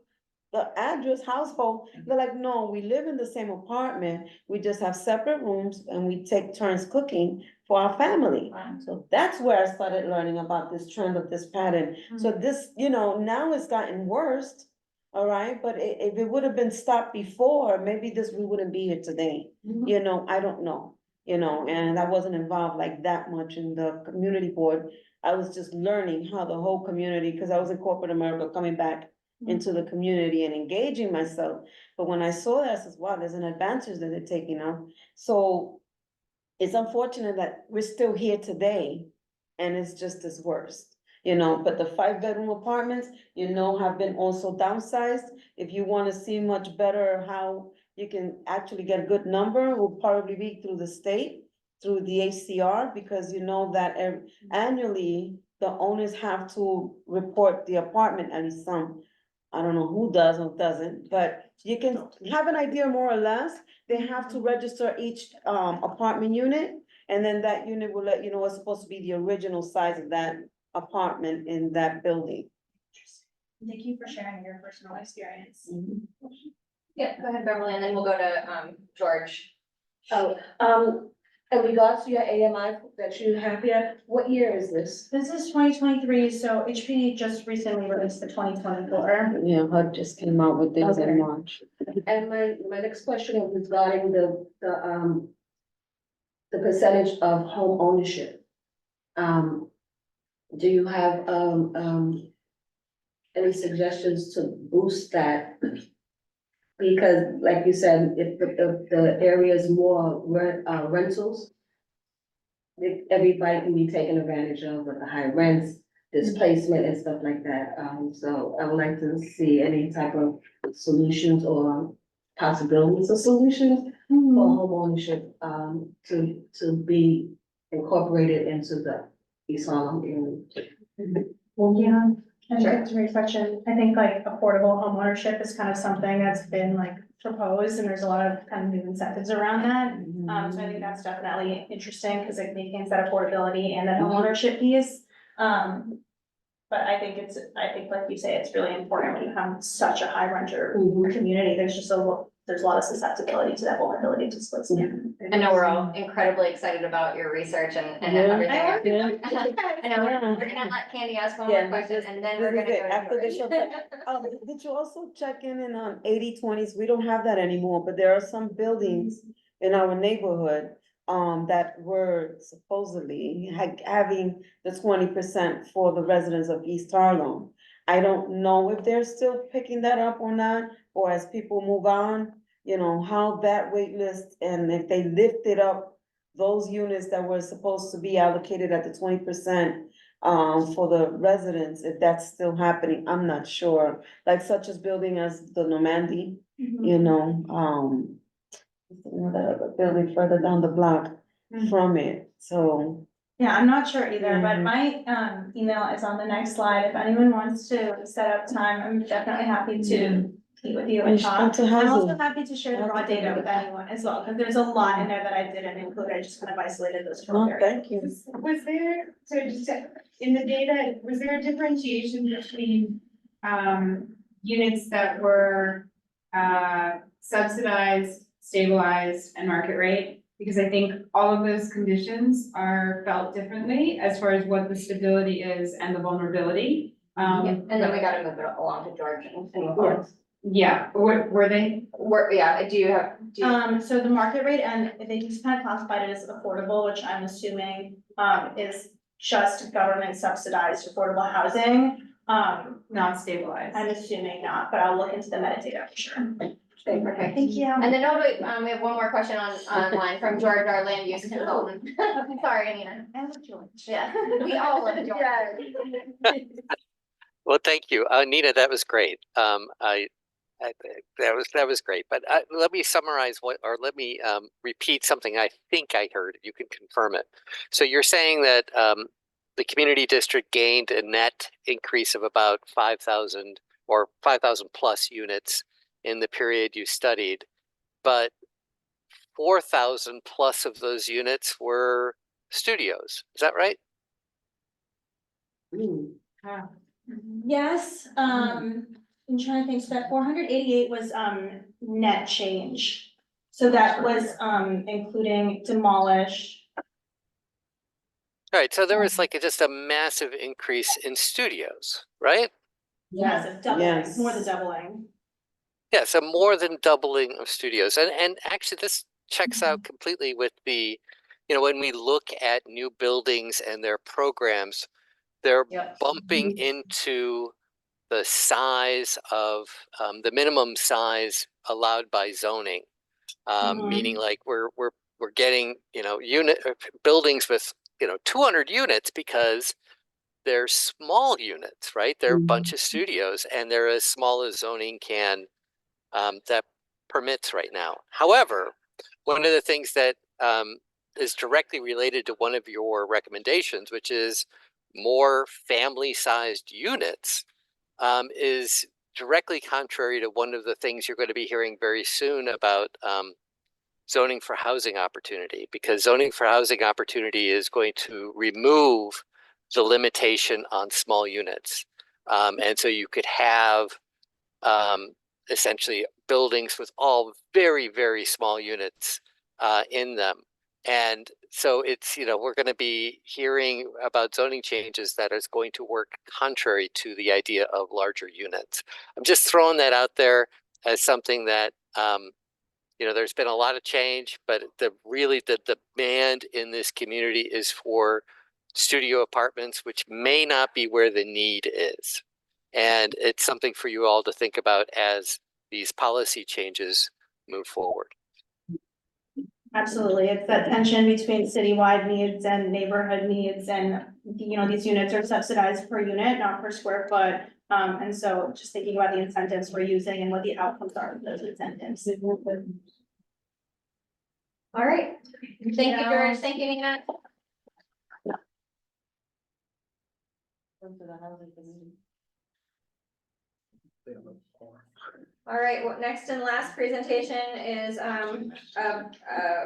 the address, household. They're like, no, we live in the same apartment. We just have separate rooms and we take turns cooking for our family. So that's where I started learning about this trend of this pattern. So this, you know, now it's gotten worse. All right, but if it would have been stopped before, maybe we wouldn't be here today. You know, I don't know, you know, and I wasn't involved like that much in the community board. I was just learning how the whole community, because I was in corporate America, coming back into the community and engaging myself. But when I saw that, I said, wow, there's an advantage that they're taking up. So it's unfortunate that we're still here today and it's just as worse. You know, but the 5-bedroom apartments, you know, have been also downsized. If you want to see much better how you can actually get a good number, will probably be through the state, through the HCR, because you know that annually, the owners have to report the apartment, at least some. I don't know who does or doesn't, but you can have an idea more or less. They have to register each apartment unit, and then that unit will let you know what's supposed to be the original size of that apartment in that building. Thank you for sharing your personal experience. Yeah, go ahead, Beverly, and then we'll go to George. In regards to your AMI that you have here, what year is this? This is 2023, so HPD just recently released the 2024. Yeah, HUD just came out with this Okay. in March. And my next question is regarding the percentage of home ownership. Do you have, any suggestions to boost that? Because like you said, if the area is more rentals, everybody can be taken advantage of with the high rents, displacement and stuff like that. So I would like to see any type of solutions or possibilities or solutions for homeownership, to be incorporated into the East Harlem area. Yeah, I think it's a great question. I think like affordable homeownership is kind of something that's been like proposed and there's a lot of kind of new incentives around that. So I think that's definitely interesting because it maintains that affordability and that homeownership piece. But I think like you say, it's really important when you have such a high renter community, there's just there's a lot of susceptibility to that vulnerability to displacement. I know we're all incredibly excited about your research and Yeah. everything. Yeah. I know, we're gonna let Candy ask one more Yeah, question this- and then this we're is gonna it. go to After the George. show. Did you also check in on 80/20s? We don't have that anymore, but there are some buildings in our neighborhood that were supposedly having the 20% for the residents of East Harlem. I don't know if they're still picking that up or not, or as people move on, you know, how that wait list, and if they lifted up those units that were supposed to be allocated at the 20%, for the residents, if that's still happening, I'm not sure. Like such as building as the Normandy, you know, the building further down the block from it, so. Yeah, I'm not sure either, but Mhm. my email is on the next slide. If anyone wants to set up time, I'm definitely happy to meet with you and And talk. to I'm also housing. happy to share the raw data with anyone as well, because there's a lot in there that I didn't include. I just kind of isolated those 12 No, areas. thank you. Was there, so just in the data, was there a differentiation between, units that were, subsidized, stabilized, and market rate? Because I think all of those conditions are felt differently as far as what the stability is and the vulnerability. Yeah, and then we gotta move it along to George and any thoughts. Yeah, were they? Do you have, So the market rate, and they just kind of classified it as affordable, which I'm assuming, is just government subsidized affordable housing. Not stabilized. I'm assuming not, but I'll look into the metadata for sure. okay. Thank you. And then we have one more question online from George, our land use consultant. Sorry, Anina. I love George. Yeah, we all love George. Well, thank you, Nina. That was great. That was great. But let me summarize let me repeat something I think I heard. You can confirm it. So you're saying that the community district gained a net increase of about 5,000 or 5,000 plus units in the period you studied, but 4,000 plus of those units were studios. Is that right? Yes, I'm trying to think, so that 488 was net change. So that was including demolish. All right, so there was like just a massive increase in studios, right? Massive doubling, Yes. more than doubling. Yeah, so more than doubling of studios. And actually this checks out completely with the, when we look at new buildings and their programs, they're bumping into the size of the minimum size allowed by zoning. Meaning like we're getting, buildings with, 200 units because they're small units, right? They're a bunch of studios and they're as small as zoning can that permits right now. However, one of the things that is directly related to one of your recommendations, which is more family-sized units, is directly contrary to one of the things you're going to be hearing very soon about zoning for housing opportunity, because zoning for housing opportunity is going to remove the limitation on small units. And so you could have essentially buildings with all very, very small units in them. And so it's, we're going to be hearing about zoning changes that is going to work contrary to the idea of larger units. I'm just throwing that out there as something that, there's been a lot of change, but the demand in this community is for studio apartments, which may not be where the need is. And it's something for you all to think about as these policy changes move forward. Absolutely, it's that tension between citywide needs and neighborhood needs, and, you know, these units are subsidized per unit, not per square foot. And so just thinking about the incentives we're using and what the outcomes are of those incentives. All right, thank you, George, thank you, Nina. All right, well, next and last presentation is a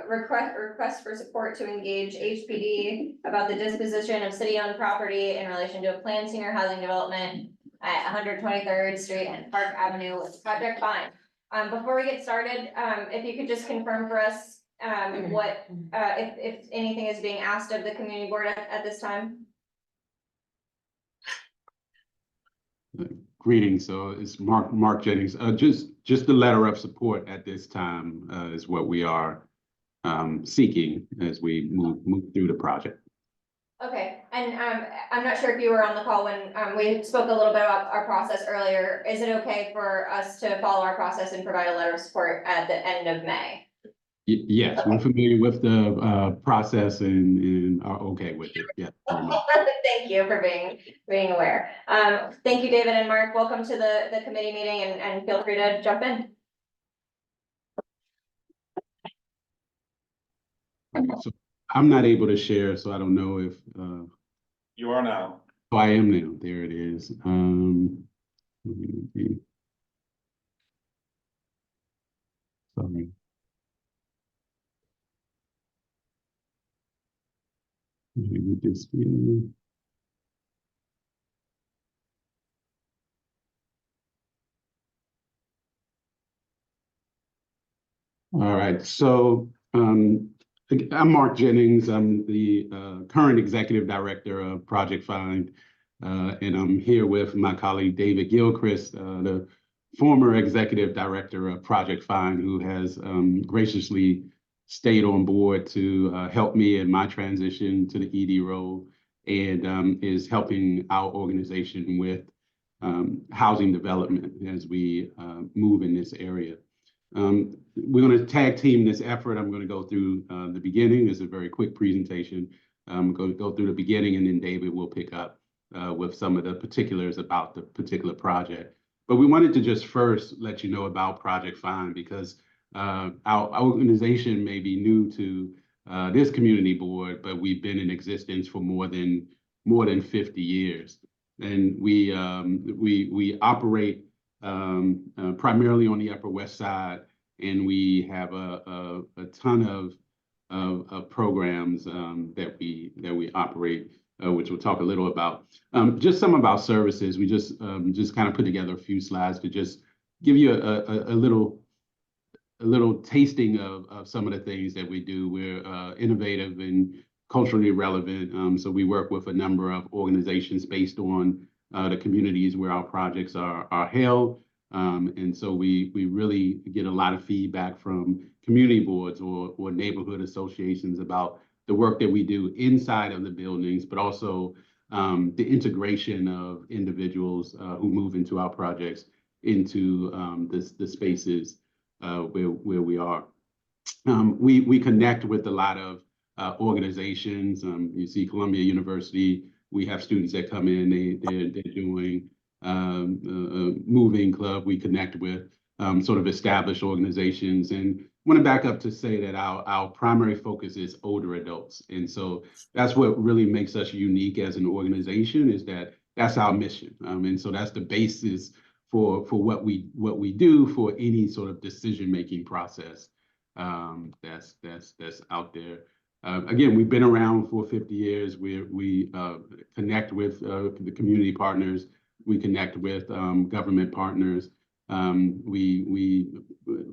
request for support to engage HPD about the disposition of city-owned property in relation to a planned senior housing development at 123rd Street and Park Avenue with Project Vine. Before we get started, if you could just confirm for us what if anything is being asked of the community board at this time. Greetings, so it's Mark Jennings. Just the letter of support at this time is what we are seeking as we move through the project. Okay, and I'm not sure if you were on the call when we spoke a little bit about our process earlier. Is it okay for us to follow our process and provide a letter of support at the end of May? Yes, Okay. we're familiar with the process and are okay with it. Yeah. Thank you for being aware. Thank you, David and Mark. Welcome to the committee meeting, and feel free to jump in. So I'm not able to share, so I don't know if You are now. oh, I am now. There it is. Sorry. Let me get this in. All right, so I'm Mark Jennings. I'm the current executive director of Project Find, and I'm here with my colleague David Gilchrist, the former executive director of Project Find, who has graciously stayed on board to help me in my transition to the ED role, and is helping our organization with housing development as we move in this area. We're going to tag team this effort. I'm going to go through the beginning. This is a very quick presentation. I'm going to go through the beginning, and then David will pick up with some of the particulars about the particular project. But we wanted to just first let you know about Project Find, because our organization may be new to this community board, but we've been in existence for more than 50 years. And we operate primarily on the Upper West Side, and we have a ton of programs that we operate, which we'll talk a little about. Just some of our services. We just kind of put together a few slides to just give you a little tasting of some of the things that we do. We're innovative and culturally relevant. So we work with a number of organizations based on the communities where our projects are held. And so we really get a lot of feedback from community boards or neighborhood associations about the work that we do inside of the buildings, but also the integration of individuals who move into our projects into the spaces where we are. We connect with a lot of organizations. You see Columbia University, we have students that come in, they're doing moving club. We connect with sort of established organizations, and want to back up to say that our primary focus is older adults. And so that's what really makes us unique as an organization, is that that's our mission. And so that's the basis for what we do for any sort of decision-making process that's out there. Again, we've been around for 50 years. We connect with the community partners. We connect with government partners.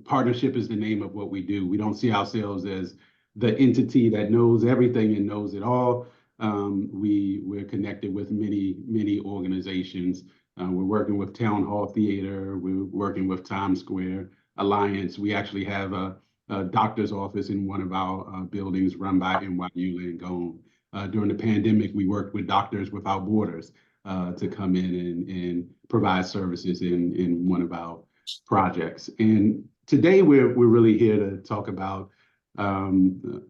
Partnership is the name of what we do. We don't see ourselves as the entity that knows everything and knows it all. We're connected with many organizations. We're working with Town Hall Theater. We're working with Times Square Alliance. We actually have a doctor's office in one of our buildings run by NYU Langone. During the pandemic, we worked with Doctors Without Borders to come in and provide services in one of our projects. And today we're really here to talk about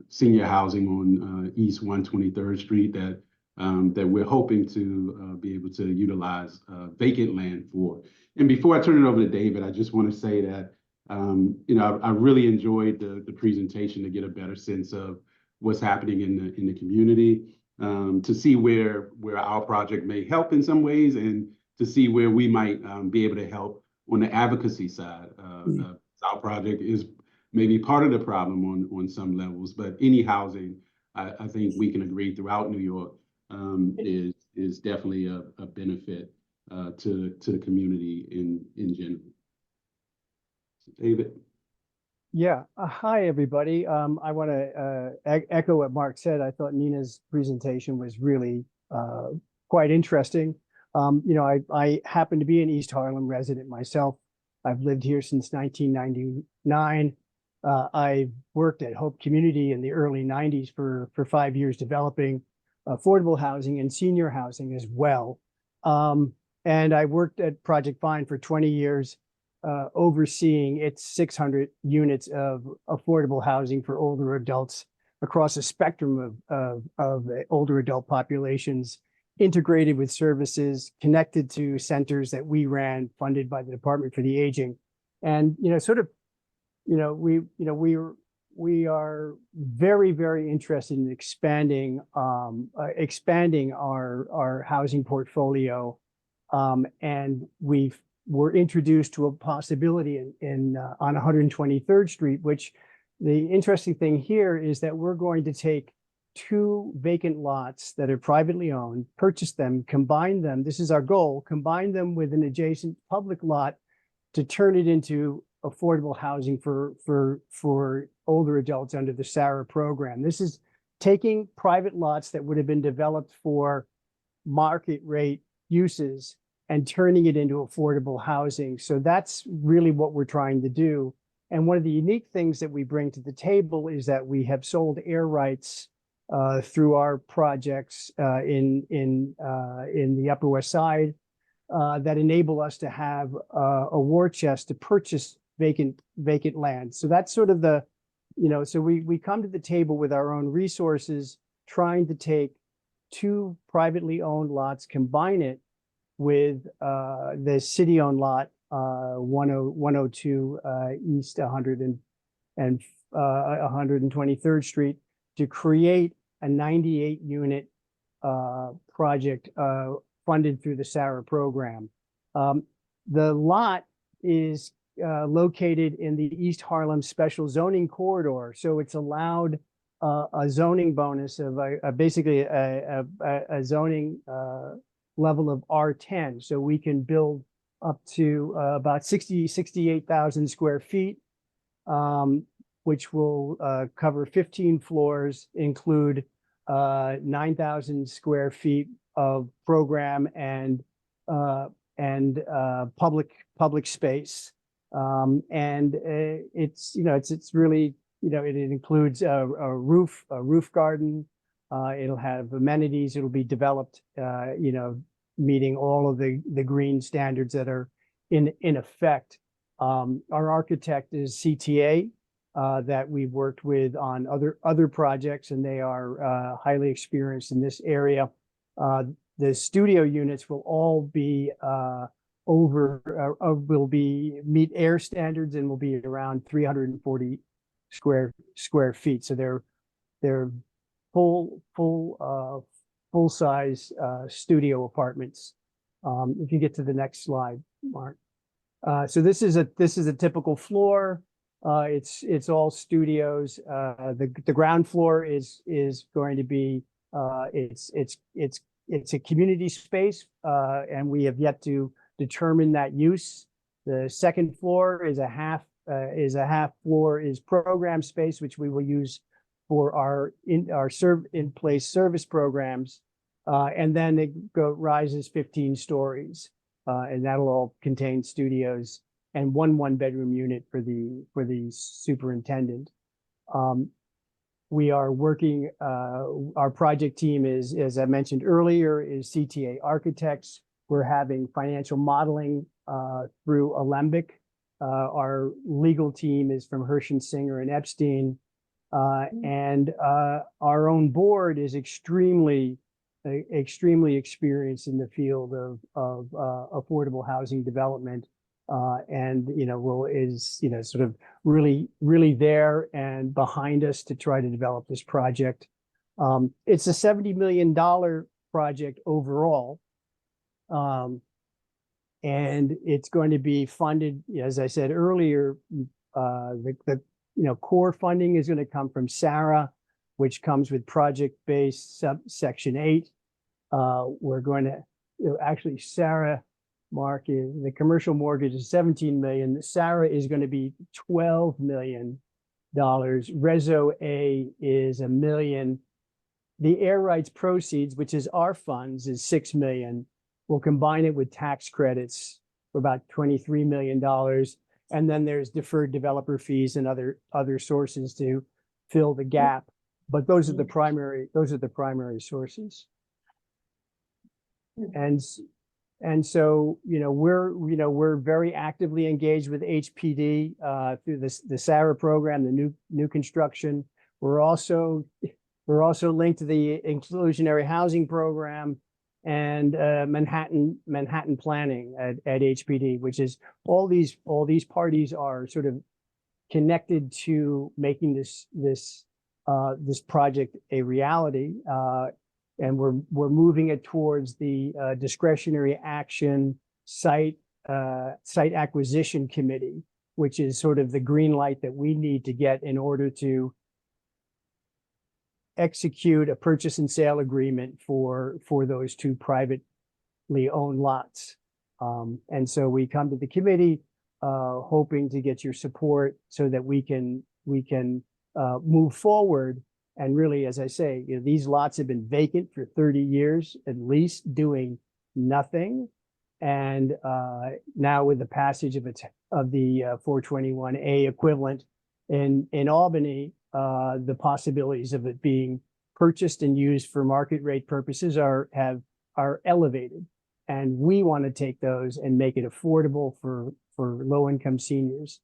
senior housing on East 123rd Street that we're hoping to be able to utilize vacant land for. And before I turn it over to David, I just want to say that I really enjoyed the presentation to get a better sense of what's happening in the community, to see where our project may help in some ways, and to see where we might be able to help on the advocacy side. Our project is maybe part of the problem on some levels, but any housing, I think we can agree throughout New York is definitely a benefit to the community in general. David. Yeah, hi, everybody. I want to echo what Mark said. I thought Nina's presentation was really quite interesting. I happen to be an East Harlem resident myself. I've lived here since 1999. I worked at Hope Community in the early 90s for 5 years developing affordable housing and senior housing as well. And I worked at Project Vine for 20 years, overseeing its 600 units of affordable housing for older adults across a spectrum of older adult populations, integrated with services, connected to centers that we ran, funded by the Department for the Aging. And, we are very, very interested in expanding our housing portfolio. And we're introduced to a possibility on 123rd Street, which the interesting thing here is that we're going to take 2 vacant lots that are privately owned, purchase them, combine them. This is our goal, combine them with an adjacent public lot to turn it into affordable housing for older adults under the SARA program. This is taking private lots that would have been developed for market rate uses and turning it into affordable housing. So that's really what we're trying to do. And one of the unique things that we bring to the table is that we have sold air rights through our projects in the Upper West Side that enable us to have a war chest to purchase vacant land. So that's sort of so we come to the table with our own resources, trying to take 2 privately owned lots, combine it with the city-owned lot, 102 East 123rd Street, to create a 98-unit project funded through the SARA program. The lot is located in the East Harlem Special Zoning Corridor, so it's allowed a zoning bonus of basically a zoning level of R10. So we can build up to about 68,000 square feet, which will cover 15 floors, include 9,000 square feet of program and public space. And it's really, it includes a roof garden. It'll have amenities. It'll be developed, meeting all of the green standards that are in effect. Our architect is CTA, that we've worked with on other projects, and they are highly experienced in this area. The studio units will all be meet air standards and will be around 340 square feet. So they're full size studio apartments. If you get to the next slide, Mark. So this is a typical floor. It's all studios. The ground floor is going to be it's a community space, and we have yet to determine that use. The second floor is a half floor is program space, which we will use for our in-place service programs, and then it rises 15 stories, and that'll all contain studios and one bedroom unit for the superintendent. We are working. Our project team is, as I mentioned earlier, is CTA Architects. We're having financial modeling through Alembic. Our legal team is from Hershen, Singer, and Epstein. And our own board is extremely experienced in the field of affordable housing development. And, is, sort of really there and behind us to try to develop this project. It's a $70 million project overall. And it's going to be funded, as I said earlier, the core funding is going to come from SARA, which comes with project-based section 8. We're going to, actually SARA, Mark, the commercial mortgage is 17 million. SARA is going to be $12 million. Reso A is $1 million. The air rights proceeds, which is our funds, is $6 million. We'll combine it with tax credits for about $23 million. And then there's deferred developer fees and other sources to fill the gap. But those are the primary sources. And so, we're very actively engaged with HPD through the SARA program, the new construction. We're also linked to the inclusionary housing program and Manhattan planning at HPD, which is all these parties are sort of connected to making this project a reality. And we're moving it towards the discretionary action site acquisition committee, which is sort of the green light that we need to get in order to execute a purchase and sale agreement for those two privately owned lots. And so we come to the committee hoping to get your support so that we can move forward. And really, as I say, these lots have been vacant for 30 years, at least, doing nothing. And now with the passage of the 421A equivalent in Albany, the possibilities of it being purchased and used for market rate purposes are elevated. And we want to take those and make it affordable for low-income seniors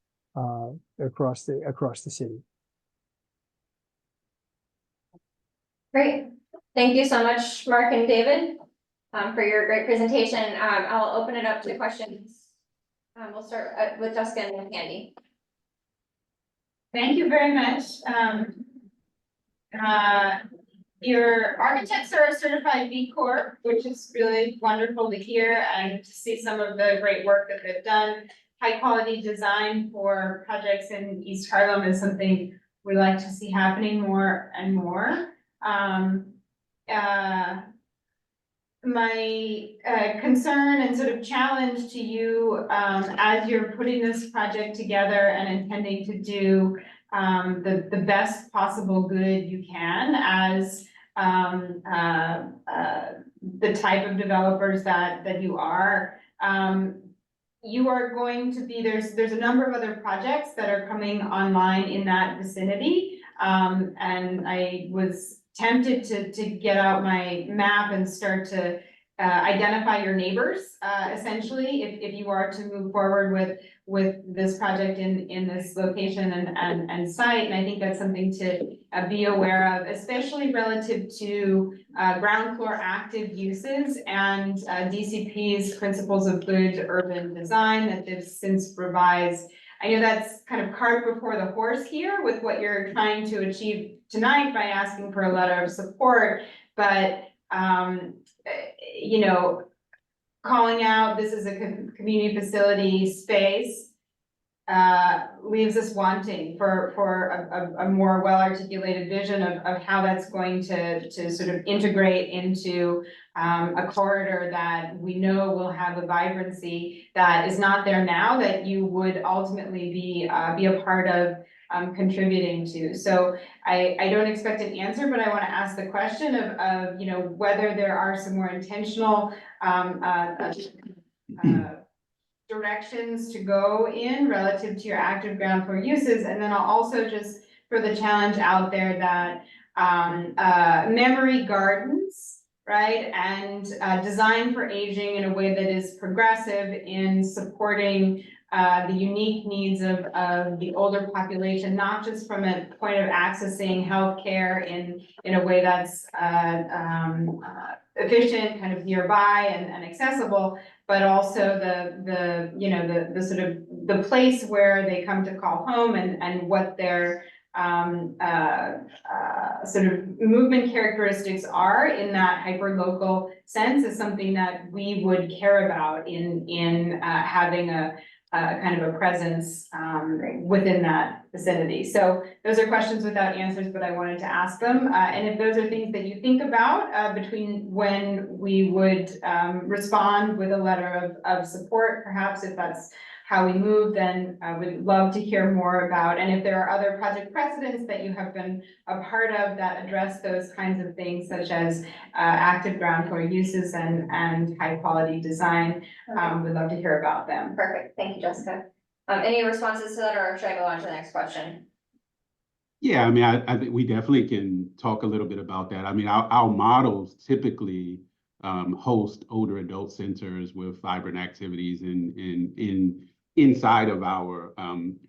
across the city. Great. Thank you so much, Mark and David, for your great presentation. I'll open it up to questions. We'll start with Jessica and Candy. Thank you very much. Your architects are a certified B Corp, which is really wonderful to hear and to see some of the great work that they've done. High quality design for projects in East Harlem is something we like to see happening more and more. My concern and sort of challenge to you as you're putting this project together and intending to do the best possible good you can as the type of developers that you are going to be, there's a number of other projects that are coming online in that vicinity. And I was tempted to get out my map and start to identify your neighbors, essentially, if you are to move forward with this project in this location and site. And I think that's something to be aware of, especially relative to ground floor active uses and DCP's principles of good urban design that they've since revised. I know that's kind of cart before the horse here with what you're trying to achieve tonight by asking for a letter of support, but calling out this is a community facility space leaves us wanting for a more well-articulated vision of how that's going to sort of integrate into a corridor that we know will have a vibrancy that is not there now that you would ultimately be a part of contributing to. So I don't expect an answer, but I want to ask the question of whether there are some more intentional directions to go in relative to your active ground floor uses. And then I'll also just throw the challenge out there that memory gardens right? And design for aging in a way that is progressive in supporting the unique needs of the older population, not just from a point of accessing healthcare in a way that's efficient, kind of nearby and accessible, but also the sort of the place where they come to call home and what their sort of movement characteristics are in that hyper-local sense is something that we would care about in having a kind of a presence within that vicinity. So those are questions without answers, but I wanted to ask them. And if those are things that you think about between when we would respond with a letter of support, perhaps if that's how we move, then I would love to hear more about. And if there are other project precedents that you have been a part of that address those kinds of things, such as active ground floor uses and high quality design, we'd love to hear about them. Perfect, thank you, Jessica. Any responses to that, or should I go on to the next question? Yeah, I mean, I think we definitely can talk a little bit about that. I mean, our models typically host older adult centers with vibrant activities inside of our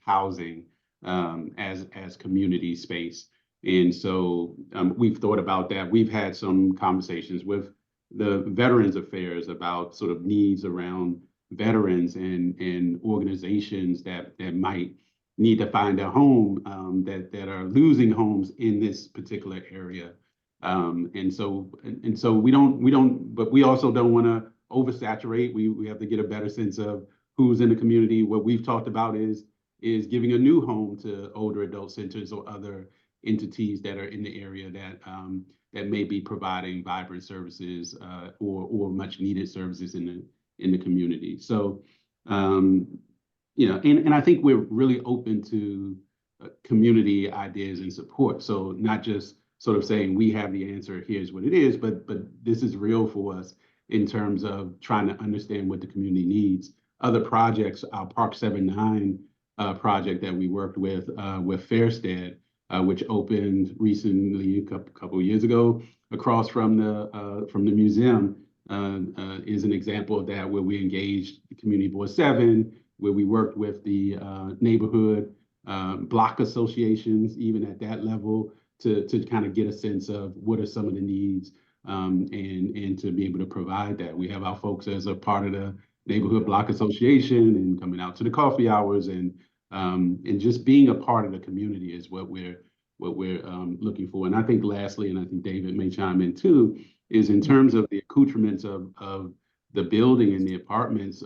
housing as community space. And so we've thought about that. We've had some conversations with the Veterans Affairs about sort of needs around veterans and organizations that might need to find a home that are losing homes in this particular area. And so we don't, but we also don't want to oversaturate. We have to get a better sense of who's in the community. What we've talked about is giving a new home to older adult centers or other entities that are in the area that may be providing vibrant services or much needed services in the community. So, you know, and I think we're really open to community ideas and support. So not just sort of saying we have the answer, here's what it is, but this is real for us in terms of trying to understand what the community needs. Other projects, our Park 79 project that we worked with Fairstead, which opened recently, a couple of years ago, across from the museum, is an example of that, where we engaged the Community Board 7, where we worked with the neighborhood block associations, even at that level, to kind of get a sense of what are some of the needs and to be able to provide that. We have our folks as a part of the neighborhood block association and coming out to the coffee hours and just being a part of the community is what we're looking for. And I think lastly, and I think David may chime in too, is in terms of the accoutrements of the building and the apartments,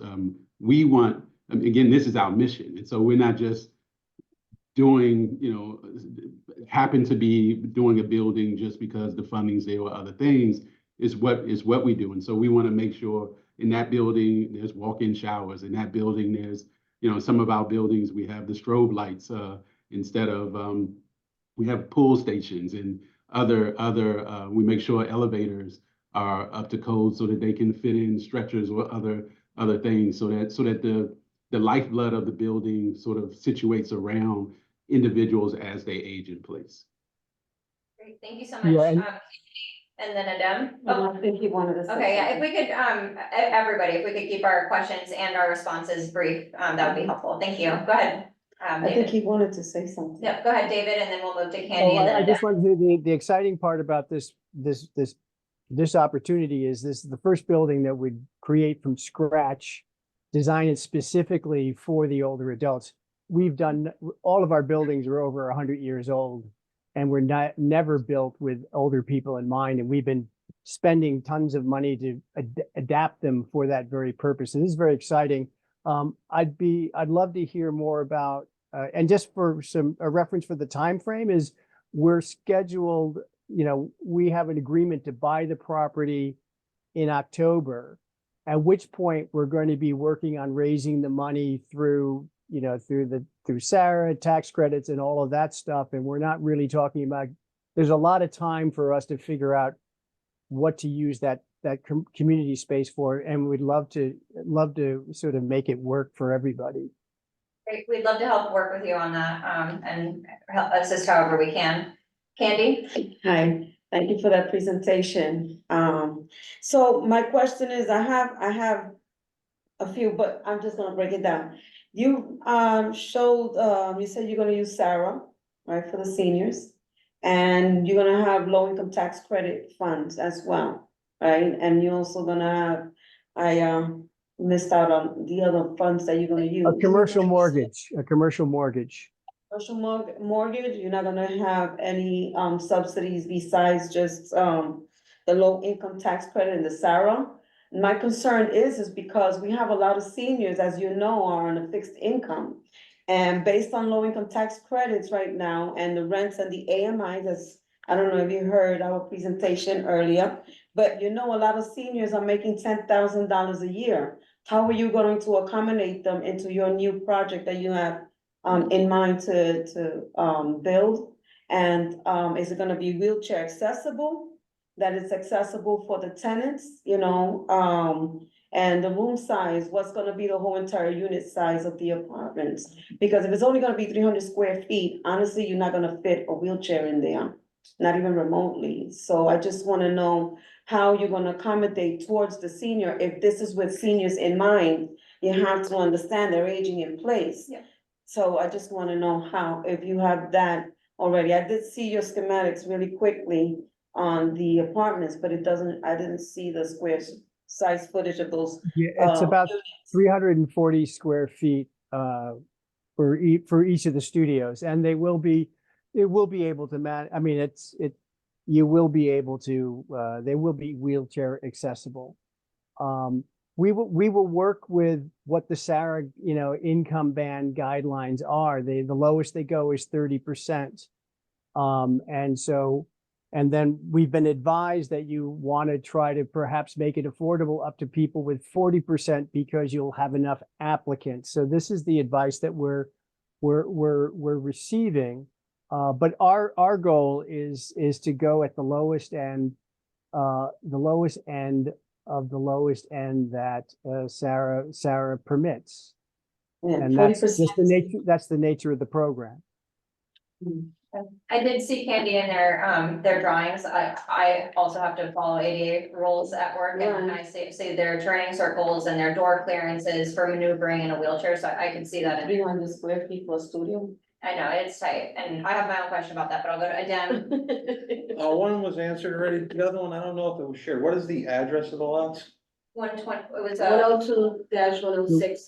we want, again, this is our mission. And so we're not just doing, you know, happen to be doing a building just because the funding's there or other things, is what we do. And so we want to make sure in that building, there's walk-in showers. In that building, there's, you know, some of our buildings, we have the strobe lights instead of, we have pull stations and we make sure elevators are up to code so that they can fit in stretchers or other things, so that the lifeblood of the building sort of situates around individuals as they age in place. Great, thank you so much. Yeah, and then Adem. I think he wanted to say Okay, yeah, if something. we could, everybody, if we could keep our questions and our responses brief, that would be helpful. Thank you. Go ahead, I think David. he wanted to say something. Yep, go ahead, David, and then we'll move to Oh, Candy and then I just Adem. wanted to say the exciting part about this opportunity is this is the first building that would create from scratch, design it specifically for the older adults. We've done, all of our buildings are over 100 years old, and we're never built with older people in mind. And we've been spending tons of money to adapt them for that very purpose. And this is very exciting. I'd love to hear more about, and just for a reference for the time frame is we're scheduled, you know, we have an agreement to buy the property in October, at which point we're going to be working on raising the money through SARA, tax credits and all of that stuff. And we're not really talking about, there's a lot of time for us to figure out what to use that community space for. And we'd love to sort of make it work for everybody. Great, we'd love to help work with you on that, and help assist however we can. Candy? Hi, Thank you for that presentation. So my question is, I have a few, but I'm just gonna break it down. You, showed, you said you're gonna use Sarah, right, for the seniors. And you're gonna have low income tax credit funds as well, right? And you're also gonna have, I missed out on the other funds that you're gonna use. A commercial mortgage, a commercial mortgage. Commercial mortgage, you're not gonna have any subsidies besides just the low income tax credit and the SARA. My concern is because we have a lot of seniors, as you know, are on a fixed income. And based on low income tax credits right now and the rents and the AMI, that's, I don't know if you heard our presentation earlier, but you know, a lot of seniors are making $10,000 a year. How are you going to accommodate them into your new project that you have in mind to build? And is it gonna be wheelchair accessible? That it's accessible for the tenants, you know, and the room size, what's gonna be the whole entire unit size of the apartments? Because if it's only gonna be 300 square feet, honestly, you're not gonna fit a wheelchair in there, not even remotely. So I just wanna know how you're gonna accommodate towards the senior. If this is with seniors in mind, you have to understand they're aging in place. Yeah. So I just wanna know how, if you have that already. I did see your schematics really quickly on the apartments, but it doesn't, I didn't see the square size footage of those. Yeah, it's about 340 square feet for each of the studios, and it will be able to I mean, you will be able to, they will be wheelchair accessible. We will work with what the SARA, you know, income band guidelines are. The lowest they go is 30%. And then we've been advised that you want to try to perhaps make it affordable up to people with 40% because you'll have enough applicants. So this is the advice that we're receiving. But our goal is to go at the lowest end of the lowest end that SARA permits. Yeah, And that's 40%. just the nature of the program. I did see Candy in their drawings. I also have to follow ADA rules at work, and I see their turning circles and their door clearances for maneuvering in a wheelchair, so I can see that. 300 square feet for a studio. I know, it's tight, and I have my own question about that, but I'll go to Adem. One was answered already, the other one, I don't know if it was shared, what is the address of the lots? 120, it was 102-106. Okay.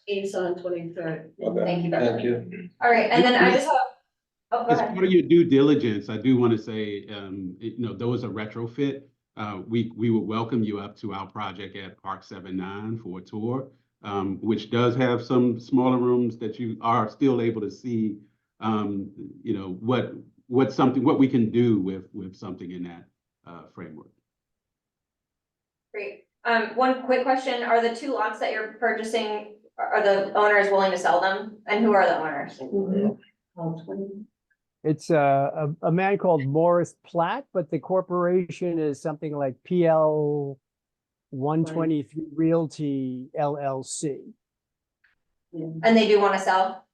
East on 23rd. Thank you, Becky. Thank you. All right, and then I just have, oh, go As ahead. part of your due diligence, I do want to say, you know, those are retrofit. We would welcome you up to our project at Park 79 for a tour, which does have some smaller rooms that you are still able to see, you know, what we can do with something in that framework. Great. One quick question, are the two lots that you're purchasing, are the owners willing to sell them? And who are the owners? It's a man called Morris Platt, but the corporation is something like PL 123 Realty LLC. And they do want to sell?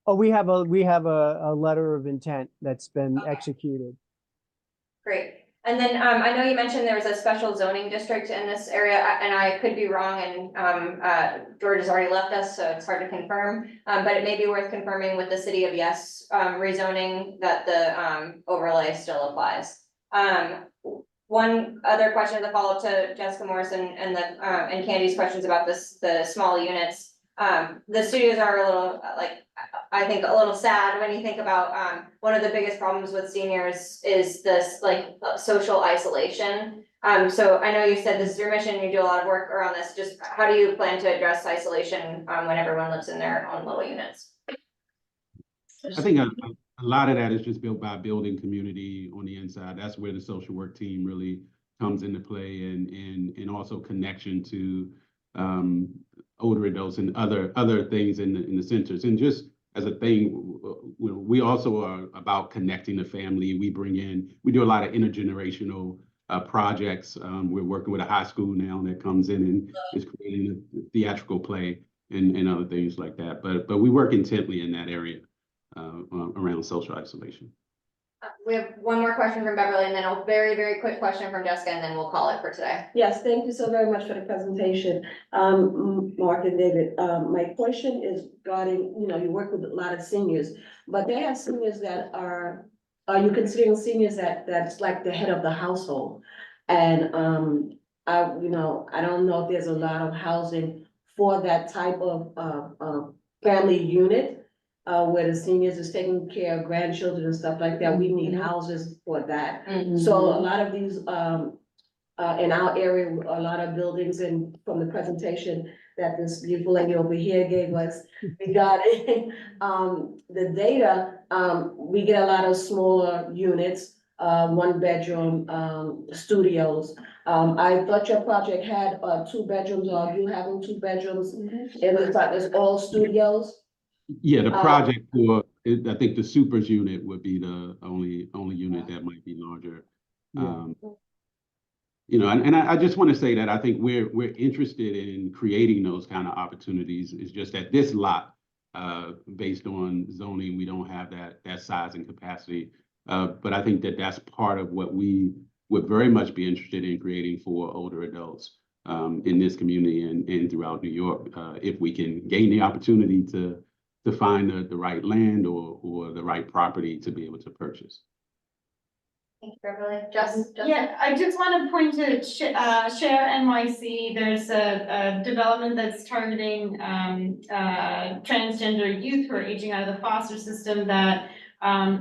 Oh, we have a letter of intent that's been executed. Great. And then I know you mentioned there was a special zoning district in this area, and I could be wrong, and George has already left us, so it's hard to confirm. But it may be worth confirming with the city of Yes rezoning that the overlay still applies. One other question to follow up to Jessica Morrison and Candy's questions about the small units. The studios are a little I think a little sad when you think about one of the biggest problems with seniors is this social isolation. So I know you said this is your mission, you do a lot of work around this. Just how do you plan to address isolation when everyone lives in their own little units? I think a lot of that is just built by building community on the inside. That's where the social work team really comes into play, and also connection to older adults and other things in the centers. And just as a thing, we also are about connecting the family. We do a lot of intergenerational projects. We're working with a high school now that comes in and is creating a theatrical play and other things like that. But we work intently in that area around social isolation. we have one more question from Beverly and then a very, very quick question from Jessica and then we'll call it for today. Yes, thank you so very much for the presentation, Mark and David. My question is regarding, you work with a lot of seniors, but they have seniors that are you considering seniors that's like the head of the household? And, I don't know if there's a lot of housing for that type of family unit, where the seniors is taking care of grandchildren and stuff like that. We need houses for that. So a lot of these, in our area, a lot of buildings, and from the presentation that this beautiful lady over here gave us regarding the data, we get a lot of smaller units, 1 bedroom studios. I thought your project had 2 bedrooms, or are you having 2 bedrooms? It looks like it's all studios. Yeah, the project for, I think the supers unit would be the only unit that might be larger. And I just want to say that I think we're interested in creating those kind of opportunities. It's just that this lot, based on zoning, we don't have that size and capacity. But I think that that's part of what we would very much be interested in creating for older adults in this community and throughout New York, if we can gain the opportunity to find the right land or the right property to be able to purchase. Thank you, Beverly. Yeah, I just want to point to Share NYC. There's a development that's targeting transgender youth who are aging out of the foster system that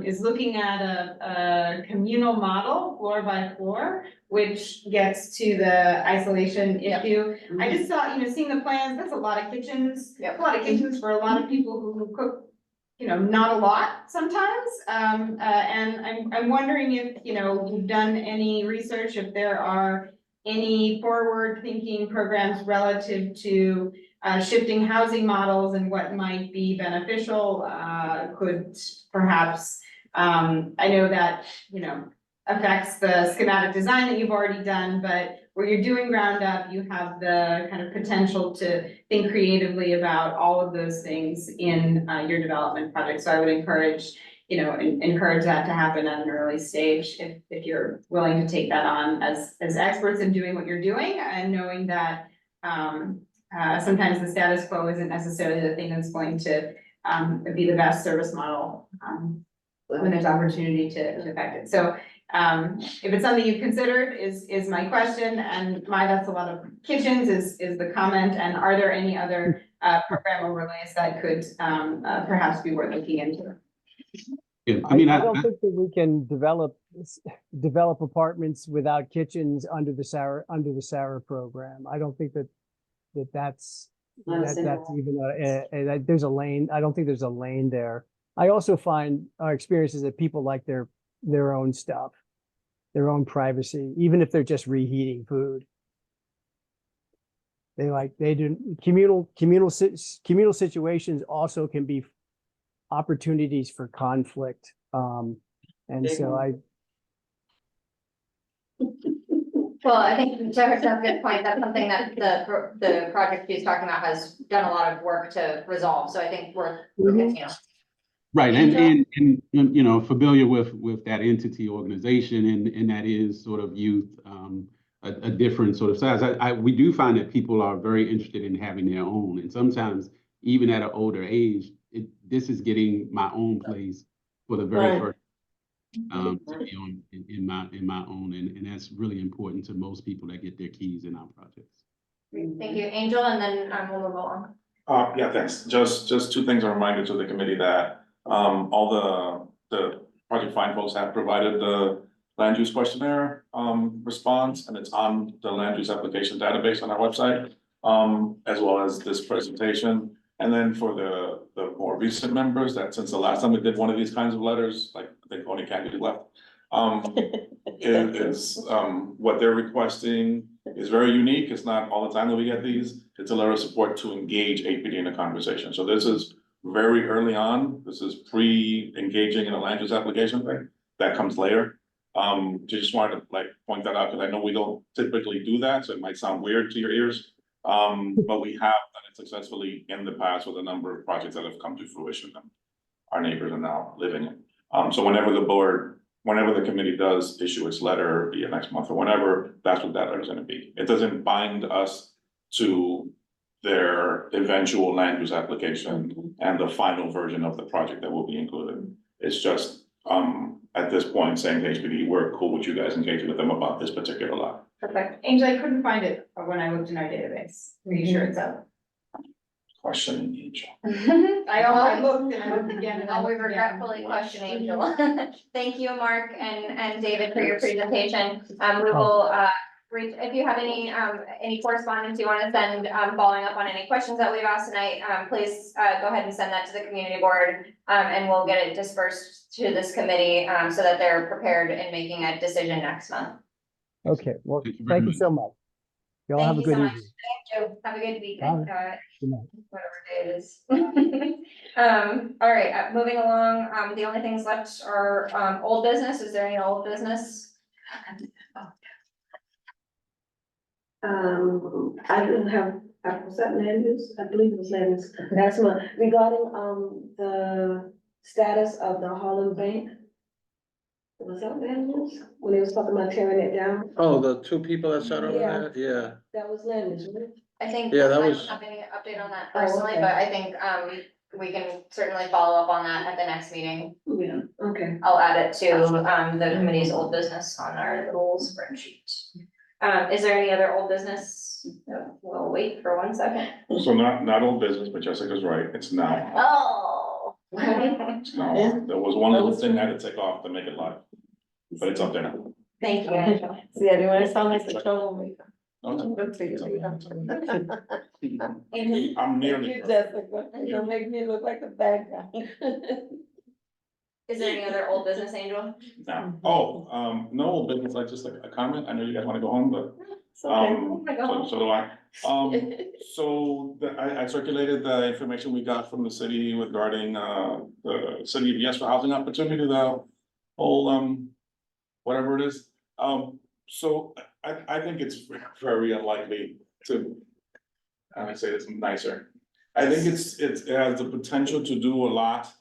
is looking at a communal model, floor by floor, which gets to the isolation issue. I just thought, seeing the plans, that's a lot of kitchens. A lot of kitchens for a lot of people who cook, not a lot sometimes. And I'm wondering if, you've done any research, if there are any forward-thinking programs relative to shifting housing models and what might be beneficial, could perhaps, I know that, affects the schematic design that you've already done, but where you're doing ground up, you have the kind of potential to think creatively about all of those things in your development project. So I would encourage, encourage that to happen at an early stage if you're willing to take that on as experts in doing what you're doing and knowing that sometimes the status quo isn't necessarily the thing that's going to be the best service model when there's opportunity to affect it. So if it's something you've considered is my question, and that's a lot of kitchens is the comment, and are there any other program overlays that could perhaps be worth looking into? Yeah, I don't think that we can develop apartments without kitchens under the SARA program. I don't think that's even there's a lane. I don't think there's a lane there. I also find our experiences that people like their own stuff, their own privacy, even if they're just reheating food. They do communal situations also can be opportunities for conflict. And so well, I think that's a good point. That's something that the project she's talking about has done a lot of work to resolve. So I think we're right. And familiar with that entity organization, and that is sort of youth, a different sort of size. We do find that people are very interested in having their own, and sometimes even at an older age, this is getting my own place for the very first to be on in my own, and that's really important to most people that get their keys in our projects. Thank you, Angel, and then we'll move along. Yeah, thanks. Just 2 things, a reminder to the committee that all the Project Find folks have provided the land use questionnaire response, and it's on the land use application database on our website, as well as this presentation. And then for the more recent members, that since the last time we did one of these kinds of letters, like I think only Candy left, what they're requesting is very unique. It's not all the time that we get these. It's a letter of support to engage APD in a conversation. So this is very early on. This is pre-engaging in a land use application thing. That comes later. Just wanted to point that out because I know we don't typically do that, so it might sound weird to your ears. But we have done it successfully in the past with a number of projects that have come to fruition and our neighbors are now living in. So whenever the board whenever the committee does issue its letter, be it next month or whenever, that's what that letter is gonna be. It doesn't bind us to their eventual land use application and the final version of the project that will be included. It's just, at this point, saying to HPD, we're cool with you guys engaging with them about this particular lot. Perfect. Angel, I couldn't find it when I looked in our database. Are you sure it's out? Questioning Angel. I looked and I looked again and I We looked again. regretfully question Angel. Thank you, Mark and David, for your presentation. We will, if you have any correspondence you want to send, following up on any questions that we've asked tonight, please, go ahead and send that to the community board. And we'll get it dispersed to this committee, so that they're prepared in making a decision next month. Okay, well, Thank you very thank you much. so much. Y'all Thank have a you good so much. evening. Thank you. Have a good weekend, Good night. whatever day it is. All right, moving along, the only things left are, old business. Is there any old business? I didn't have, was that land use? I believe it was land use. That's one, regarding, the status of the Harlem Bank. Was that land use? When they was talking about tearing it down? Oh, the two people that shot over Yeah. there? Yeah. That was land use, right? I think. Yeah, that I was- don't have any update on that Oh, personally, okay. but I think, we can certainly follow up on that at the next meeting. Yeah, okay. I'll add it to, the committee's old business on our little spreadsheet. Is there any other old business? No, we'll wait for 1 second. So not old business, but Jessica's right, it's now. Oh. It's now. There was one little thing I had to take off to make it live, but it's up there now. Thank you, Angela. See, I didn't want to sound like the troublemaker. No, it's Good for you. Angela, I'm nearly. You, Jessica, you'll make me look like a bad guy. is there any other old business, Angel? No, no old business, like just like a comment, I know you guys wanna go home, but, It's okay. so do I. So I circulated the information we got from the city regarding, the city of Yes for Housing Opportunity, the whole, whatever it is. So I think it's very unlikely to, how do I say this nicer? I think it has the potential to do a lot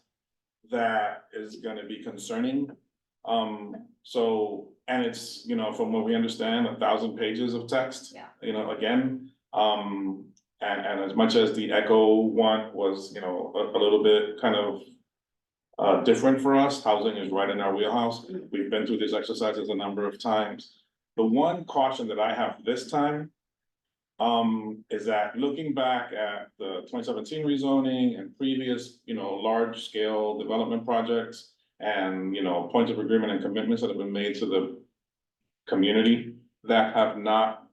that is gonna be concerning. And it's, from what we understand, 1,000 pages of text. Yeah. Again, and as much as the Echo one was, a little bit kind of different for us, housing is right in our wheelhouse. We've been through these exercises a number of times. The one caution that I have this time is that looking back at the 2017 rezoning and previous, large scale development projects and, points of agreement and commitments that have been made to the community that have not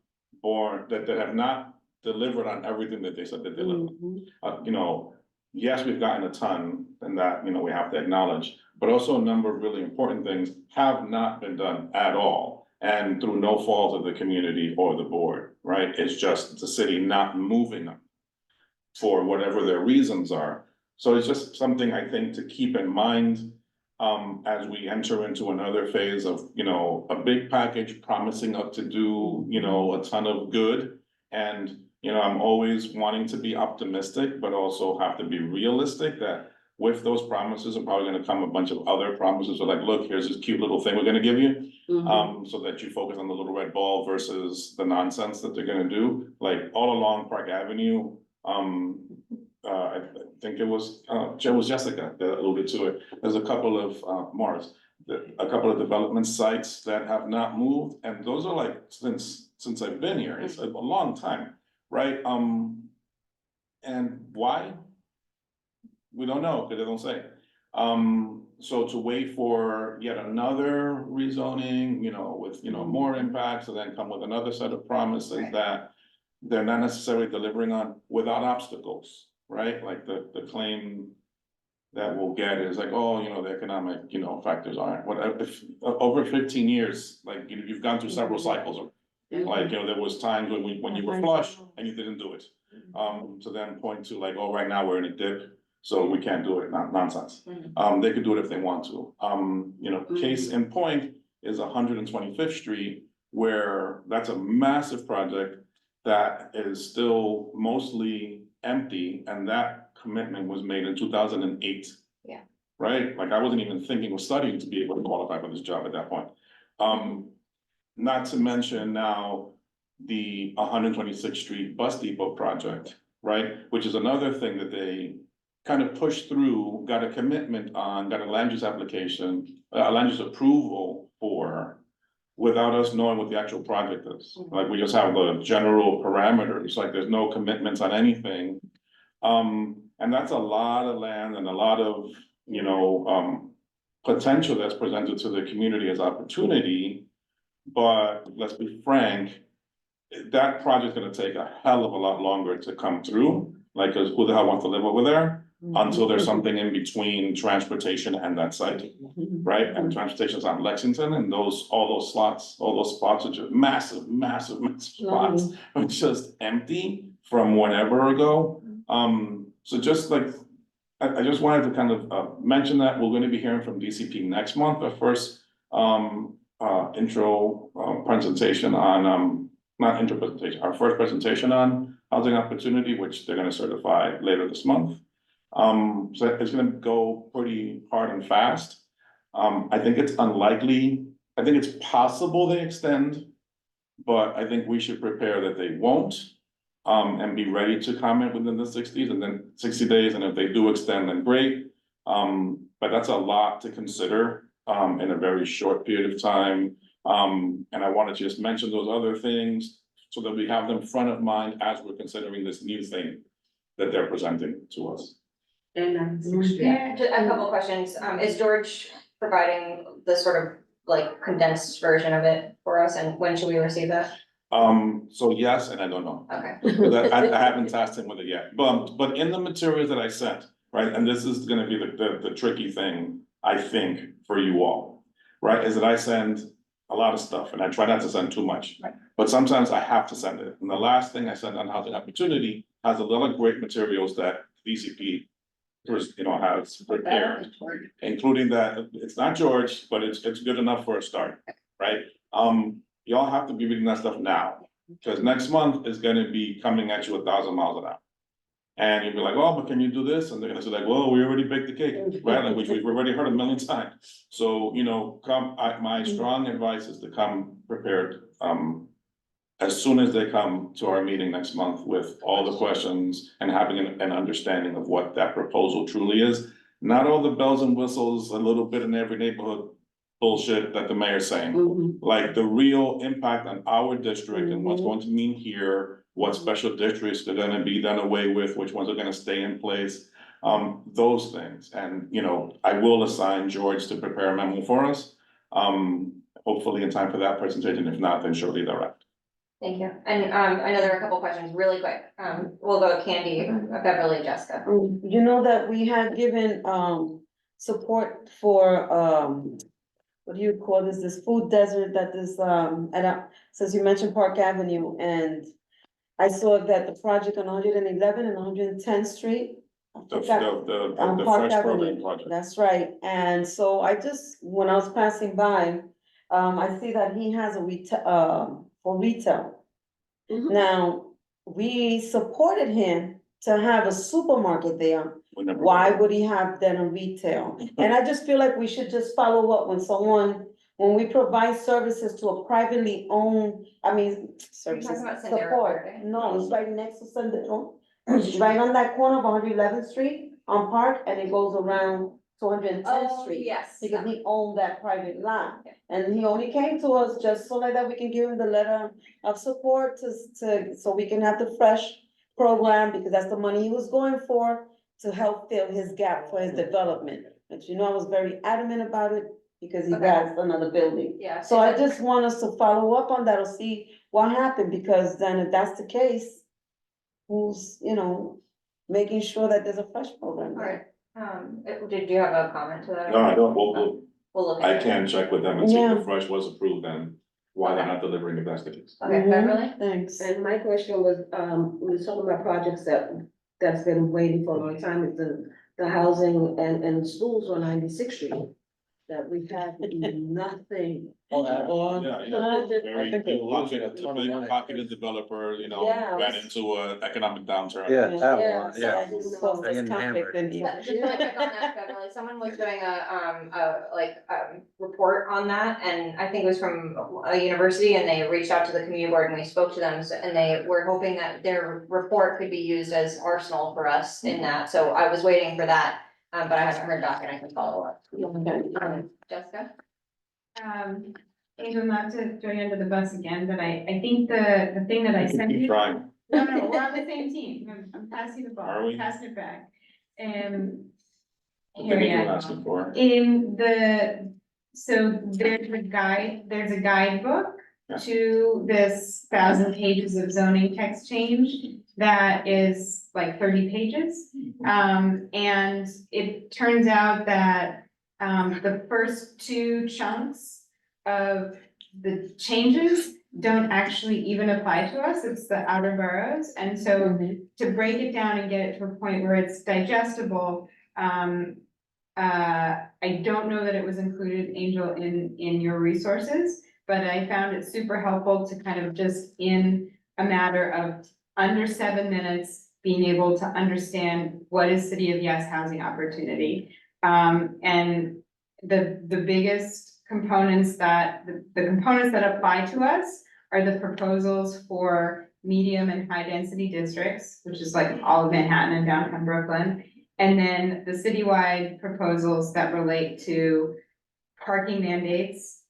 that have not delivered on everything that they said they delivered. Yes, we've gotten a ton and that, we have to acknowledge, but also a number of really important things have not been done at all. And through no fault of the community or the board, right? It's just the city not moving them for whatever their reasons are. So it's just something I think to keep in mind as we enter into another phase of, a big package promising up to do, a ton of good. And, I'm always wanting to be optimistic, but also have to be realistic that with those promises are probably gonna come a bunch of other promises. So like, look, here's this cute little thing we're gonna give you. So that you focus on the little red ball versus the nonsense that they're gonna do. Like all along Park Avenue, I think it was Jessica that alluded to it. There's a couple of, a couple of development sites that have not moved, and those are like, since I've been here, it's a long time, right? And why? We don't know, because they don't say. So to wait for yet another rezoning, with, more impacts, and then come with another set of promises that they're not necessarily delivering on without obstacles, right? Like the claim that we'll get is like, oh, the economic, factors aren't, what, if, over 15 years, like, you've gone through several cycles of, like, there was times when you were flush and you didn't do it. To then point to like, oh, right now we're in a dip, so we can't do it, nonsense. They could do it if they want to. Case in point is 125th Street, where that's a massive project that is still mostly empty, and that commitment was made in 2008. Yeah. right? Like I wasn't even thinking of studying to be able to qualify for this job at that point. Not to mention now the 126th Street Bus Depot project, right? Which is another thing that they kind of pushed through, got a commitment on, got a land use application, land use approval for, without us knowing what the actual project is. Like, we just have the general parameters, like there's no commitments on anything. And that's a lot of land and a lot of, you know, potential that's presented to the community as opportunity. But let's be frank, that project's gonna take a hell of a lot longer to come through. Like, 'cause who the hell wants to live over there? Until there's something in between transportation and that site, right? And transportation's on Lexington, and all those spots are just massive spots. It's just empty from whenever ago. So just like, I just wanted to kind of mention that we're gonna be hearing from DCP next month, the first intro presentation on, not intro presentation, our first presentation on housing opportunity, which they're gonna certify later this month. So it's gonna go pretty hard and fast. I think it's unlikely, I think it's possible they extend, but I think we should prepare that they won't. And be ready to comment within the 60s and then 60 days, and if they do extend, then great. But that's a lot to consider in a very short period of time. And I want to just mention those other things so that we have them front of mind as we're considering this new thing that they're presenting to us. And Yeah, just a couple of questions. Is George providing the sort of like condensed version of it for us, and when should we receive that? So yes, and I don't know. Okay. I haven't tasked him with it yet, but in the materials that I sent, right, and this is gonna be the tricky thing, I think, for you all, right, is that I send a lot of stuff, and I try not to send too much. Right. But sometimes I have to send it, and the last thing I sent on housing opportunity has a lot of great materials that DCP has prepared, including that, it's not George, but it's good enough for a start, right? Y'all have to be reading that stuff now, because next month is gonna be coming at you 1,000 miles an hour. And you'll be like, oh, but can you do this? And they're gonna say like, well, we already baked the cake, right? Like, which we've already heard a million times. So, my strong advice is to come prepared, as soon as they come to our meeting next month with all the questions and having an understanding of what that proposal truly is. Not all the bells and whistles, a little bit in every neighborhood bullshit that the mayor's saying. Like the real impact on our district and what's going to mean here, what special districts are gonna be done away with, which ones are gonna stay in place. Those things, and I will assign George to prepare a memo for us. Hopefully in time for that presentation, if not, then shortly thereafter. Thank you. And I know there are a couple questions really quick. We'll go with Candy, Beverly, Jessica. You know that we had given support for what do you call this food desert that is since you mentioned Park Avenue, and I saw that the project on 111 and 110th Street. The Park Fresh Avenue. Program project. That's right, and so I just, when I was passing by, I see that he has a for retail. Now, we supported him to have a supermarket there. Why would he have then a retail? And I just feel like we should just follow up when we provide services to a privately owned, services, about Sendero support. Park, right? No, it's right next to Sendero. It's right on that corner of 111th Street on Park, and it goes around to 110th Street. Yes. Because he owned that private lot, and he only came to us just so like that we can give him the letter of support so we can have the fresh program, because that's the money he was going for, to help fill his gap for his development. But I was very adamant about it, because he got another building. Yeah. So I just want us to follow up on that or see what happened, because then if that's the case, who's, making sure that there's a fresh program All there. right. Did you have a comment to that? No, I don't, We'll look at I it. can check with them and see Yeah. if Fresh was approved and why they're not delivering if that's the case. Okay, Beverly? Thanks. And my question was, we were talking about projects that's been waiting for a long time, is the housing and schools on 96th Street. that we have nothing. Oh, Avalon? Yeah, yeah. I think they're losing a ton of money. Popular developer, you know, Yeah, ran it's- into an economic downturn. Yeah, Avalon, so yeah. I just saw They this getting hammered. conflict and he- Just really quick on that, Beverly, someone was doing a report on that, and I think it was from a university, and they reached out to the community board and we spoke to them, and they were hoping that their report could be used as arsenal for us in that, so I was waiting for that, but I haven't heard back and I can follow up. Jessica? Angel, not to throw you under the bus again, but I think the thing that I You can sent keep you. trying. No, we're on the same team. I'm passing the ball, Are we? passing it back. What Here did we you go. ask me for? So there's a guidebook Yeah. to this 1,000 pages of zoning text change that is like 30 pages. And it turns out that, the first two chunks of the changes don't actually even apply to us. It's the outer boroughs. And so to break it down and get it to a point where it's digestible, I don't know that it was included, Angel, in your resources, but I found it super helpful to kind of just in a matter of under 7 minutes, being able to understand what is City of Yes housing opportunity. And the biggest components the components that apply to us are the proposals for medium and high density districts, which is like all of Manhattan and downtown Brooklyn. And then the citywide proposals that relate to parking mandates,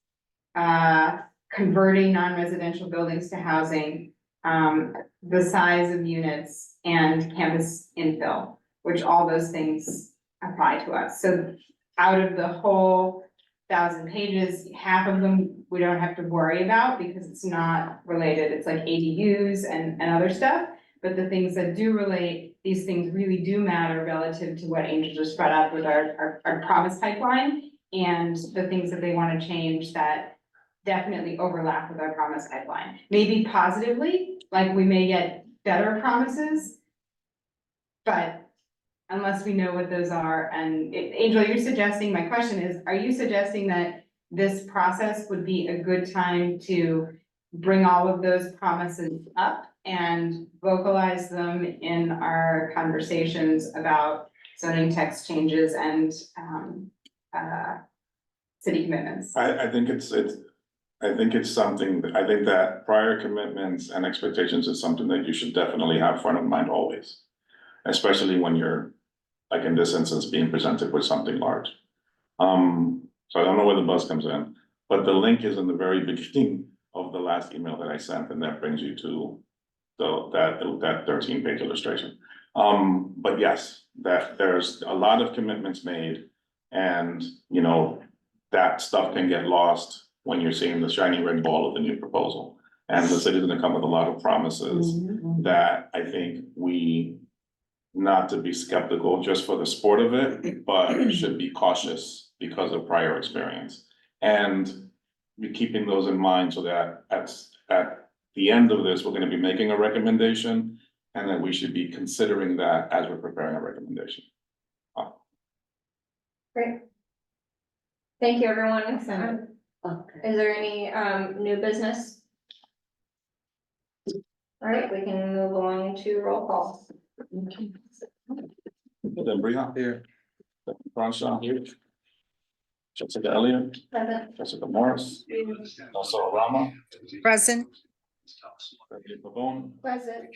converting non-residential buildings to housing, the size of units and campus infill, which all those things apply to us. So out of the whole 1,000 pages, half of them we don't have to worry about because it's not related. It's like ADUs and other stuff. But the things that do relate, these things really do matter relative to what Angel just brought up with our promise pipeline and the things that they want to change that definitely overlap with our promise pipeline. Maybe positively, like we may get better promises, but unless we know what those are, and Angel, you're suggesting, my question is, are you suggesting that this process would be a good time to bring all of those promises up and vocalize them in our conversations about zoning text changes and city commitments? I think it's something, I think that prior commitments and expectations is something that you should definitely have front of mind always. Especially when you're, like in this instance, being presented with something large. So I don't know where the bus comes in, but the link is in the very beginning of the last email that I sent, and that brings you to that 13-page illustration. But yes, that there's a lot of commitments made, and you know, that stuff can get lost when you're seeing the shiny red ball of the new proposal. And the city's gonna come with a lot of promises that I think we, not to be skeptical just for the sport of it, but should be cautious because of prior experience. And be keeping those in mind so that at the end of this, we're gonna be making a recommendation, and that we should be considering that as we're preparing a recommendation. Great. Thank you, everyone. Okay. Is there any new business? All right, we can move along to roll call. Then Brianna Here. Cronshaw here. Jessica Elliott, Present. Jessica Morris, also Rama, Present. Frederick Pabon, Present.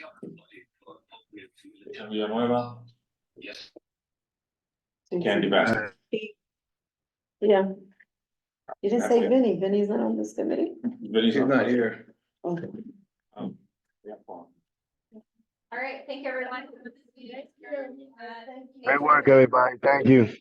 Villanueva. Candy Bassett. Yeah. You didn't say Vinny. Vinny's not on this committee? Vinny's He's not here. Okay. Yeah, Paul. All right, thank you, everyone. Great work, everybody. Thank you.